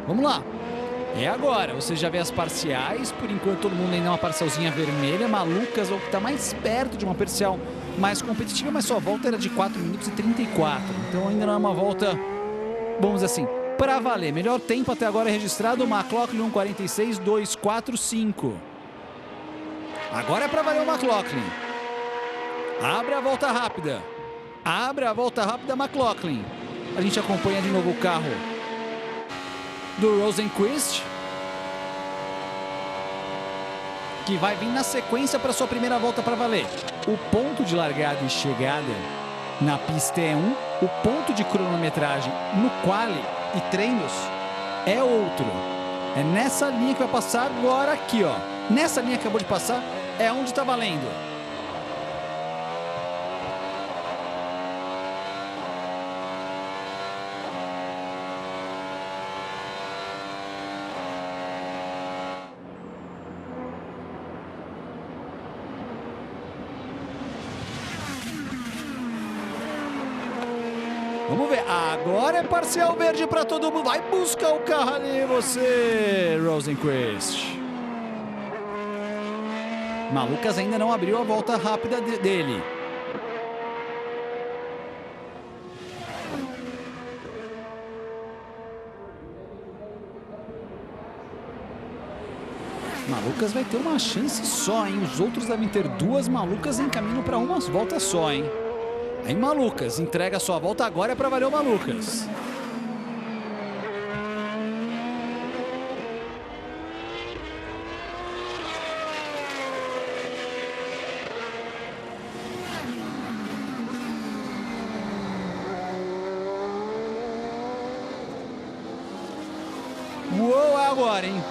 Vamos lá. É agora. Você já vê as parciais. Por enquanto todo mundo ainda é uma parcialzinha vermelha. Malucas, ou que está mais perto de uma parcial mais competitiva, mas sua volta era de 4 minutos e 34. Então ainda não é uma volta, vamos dizer assim, para valer. Melhor tempo até agora registrado, McLaughlin 1:46.245. Agora é para valer o McLaughlin. Abre a volta rápida. Abre a volta rápida, McLaughlin. A gente acompanha de novo o carro do Rosenqvist, que vai vir na sequência para sua primeira volta para valer. O ponto de largada e chegada na pista é um, o ponto de cronometragem no quali e treinos é outro. É nessa linha que vai passar agora aqui, ó. Nessa linha que acabou de passar é onde está valendo. Vamos ver, agora é parcial verde para todo mundo. Vai buscar o carro ali, você, Rosenqvist. Malucas ainda não abriu a volta rápida dele. Malucas vai ter uma chance só, hein? Os outros devem ter 2 malucas em caminho para umas voltas só, hein? Aí Malucas, entrega a sua volta, agora é para valer o Malucas. Uou, é agora, hein?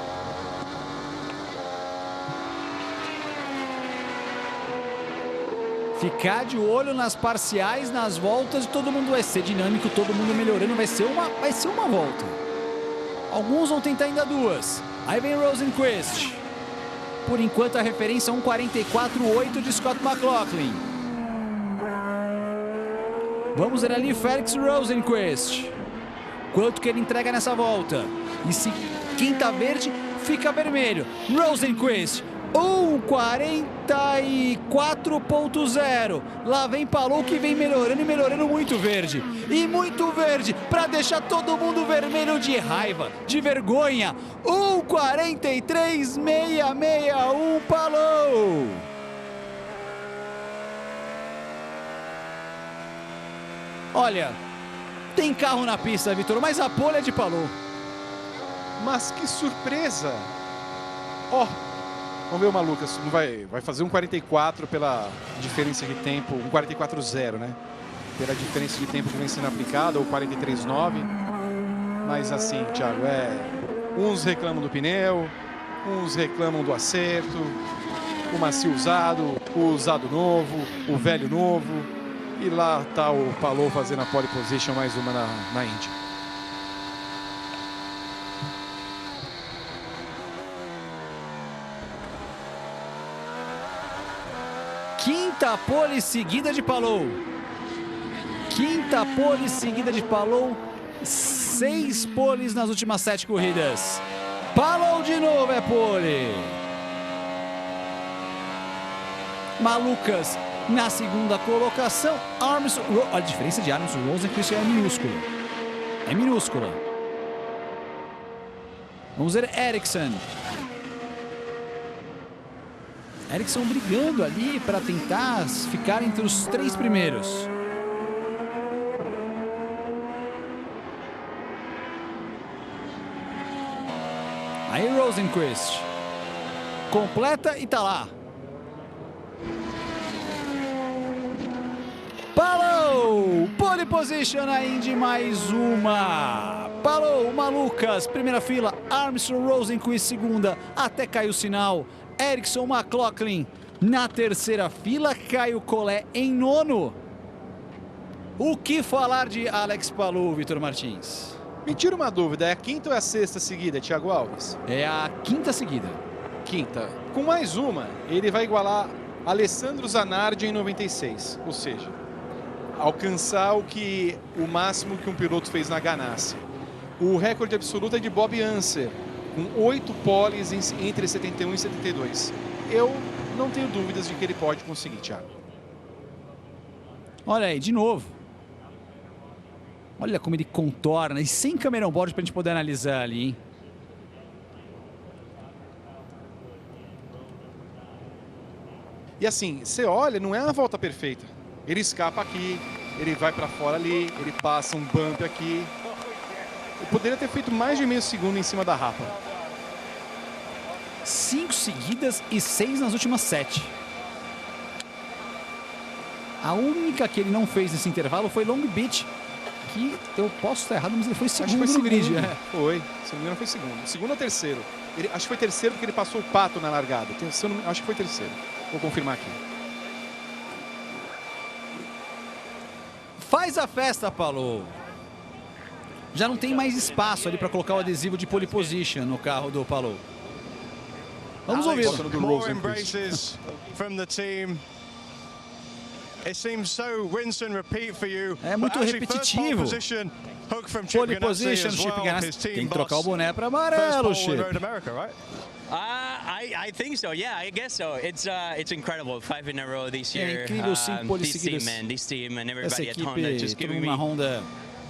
Ficar de olho nas parciais, nas voltas, todo mundo vai ser dinâmico, todo mundo melhorando, vai ser uma volta. Alguns vão tentar ainda 2. Aí vem Rosenqvist. Por enquanto a referência é 1:44.8 de Scott McLaughlin. Vamos ver ali Felix Rosenqvist. Quanto que ele entrega nessa volta? E se quem tá verde, fica vermelho. Rosenqvist. 1:44.0. Lá vem Palou, que vem melhorando e melhorando muito verde. E muito verde para deixar todo mundo vermelho de raiva, de vergonha. 1:43.661 Palou. Olha, tem carro na pista, Vitor, mas a pole é de Palou. Mas que surpresa! Ó, vamos ver o Malucas, vai fazer 1:44 pela diferença de tempo, 1:44.0, né? Pela diferença de tempo que vem sendo aplicada, ou 43.9. Mas assim, Thiago, uns reclamam do pneu, uns reclamam do acerto, o macio usado, o usado novo, o velho novo. E lá tá o Palou fazendo a pole position, mais uma na Indy. Quinta pole seguida de Palou. Quinta pole seguida de Palou. 6 poles nas últimas 7 corridas. Palou de novo é pole. Malucas na segunda colocação. A diferença de Armstrong e Rosenqvist é minúscula. É minúscula. Vamos ver Ericsson. Ericsson brigando ali para tentar ficar entre os 3 primeiros. Aí Rosenqvist completa e tá lá. Palou! Pole position a Indy, mais uma. Palou, Malucas, primeira fila. Armstrong, Rosenqvist, segunda. Até caiu o sinal. Ericsson, McLaughlin na terceira fila. Caio Collet em nono. O que falar de Alex Palou, Vitor Martins? Me tira uma dúvida, é a quinta ou é a sexta seguida, Thiago Alves? É a quinta seguida. Quinta. Com mais uma, ele vai igualar Alessandro Zanardi em 96. Ou seja, alcançar o máximo que um piloto fez na Ganassi. O recorde absoluto é de Bob Unser, com 8 poles entre 71 e 72. Eu não tenho dúvidas de que ele pode conseguir, Thiago. Olha aí, de novo. Olha como ele contorna. E sem câmera on board pra gente poder analisar ali, hein? E assim, você olha, não é uma volta perfeita. Ele escapa aqui, ele vai para fora ali, ele passa um bump aqui. Ele poderia ter feito mais de meio segundo em cima da rapa. 5 seguidas e 6 nas últimas 7. A única que ele não fez nesse intervalo foi Long Beach, que eu posso estar errado, mas ele foi segundo no grid. Foi, se não me engano foi segundo. Segundo ou terceiro? Acho que foi terceiro porque ele passou o Pato na largada. Acho que foi terceiro. Vou confirmar aqui. Faz a festa, Palou. Já não tem mais espaço ali para colocar o adesivo de pole position no carro do Palou. Vamos ouvir. More embraces from the team. It seems so rinse and repeat for you. É muito repetitivo. Pole position, Chip Ganassi. Tem que trocar o boné para amarelo, Chip. I think so. Yeah, I guess so. It's incredible. 5 in a row this year. É incrível, 5 poles seguidas. This team and everybody at Honda just giving me Honda.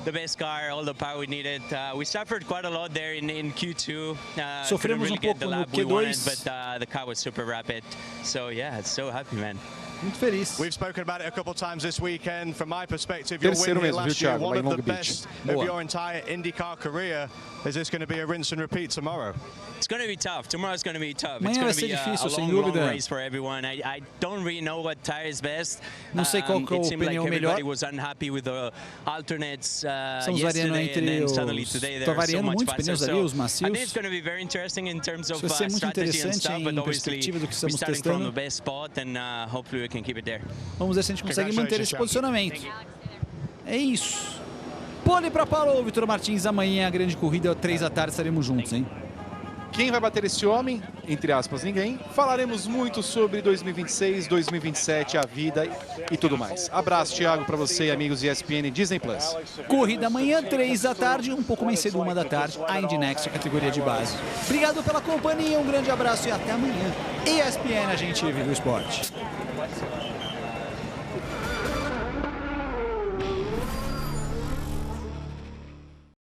The best car, all the power we needed. We suffered quite a lot there in Q2. Sofremos really pouco no Q2, wanted, but the car was super rapid. So yeah, it's so happy, man. Muito feliz. We've spoken about it a couple of times this weekend. From my perspective, your win here last year, one of the best of your entire IndyCar career. Is this going to be a rinse and repeat tomorrow? It's going to be tough. Tomorrow's going to be tough. It's going to be a long race for everyone. I don't really know what tire is best. Não sei qual que é o pneu melhor. Everybody was unhappy with the alternates yesterday, and then suddenly today there are so much faster. So I think it's going to be very interesting in terms of strategy and stuff. But obviously, we're starting from the best spot, and hopefully we can keep it there. Vamos ver se a gente consegue manter esse posicionamento. É isso. Pole para Palou, Vitor Martins. Amanhã a grande corrida, 3 da tarde, estaremos juntos, hein? Quem vai bater esse homem? Entre aspas, ninguém. Falaremos muito sobre 2026, 2027, a vida e tudo mais. Abraço, Thiago, para você e amigos ESPN Disney+. Corrida amanhã, 3 da tarde, um pouco mais cedo, 1 da tarde, a Indy Next, a categoria de base. Obrigado pela companhia, um grande abraço e até amanhã. ESPN, a gente vive o esporte.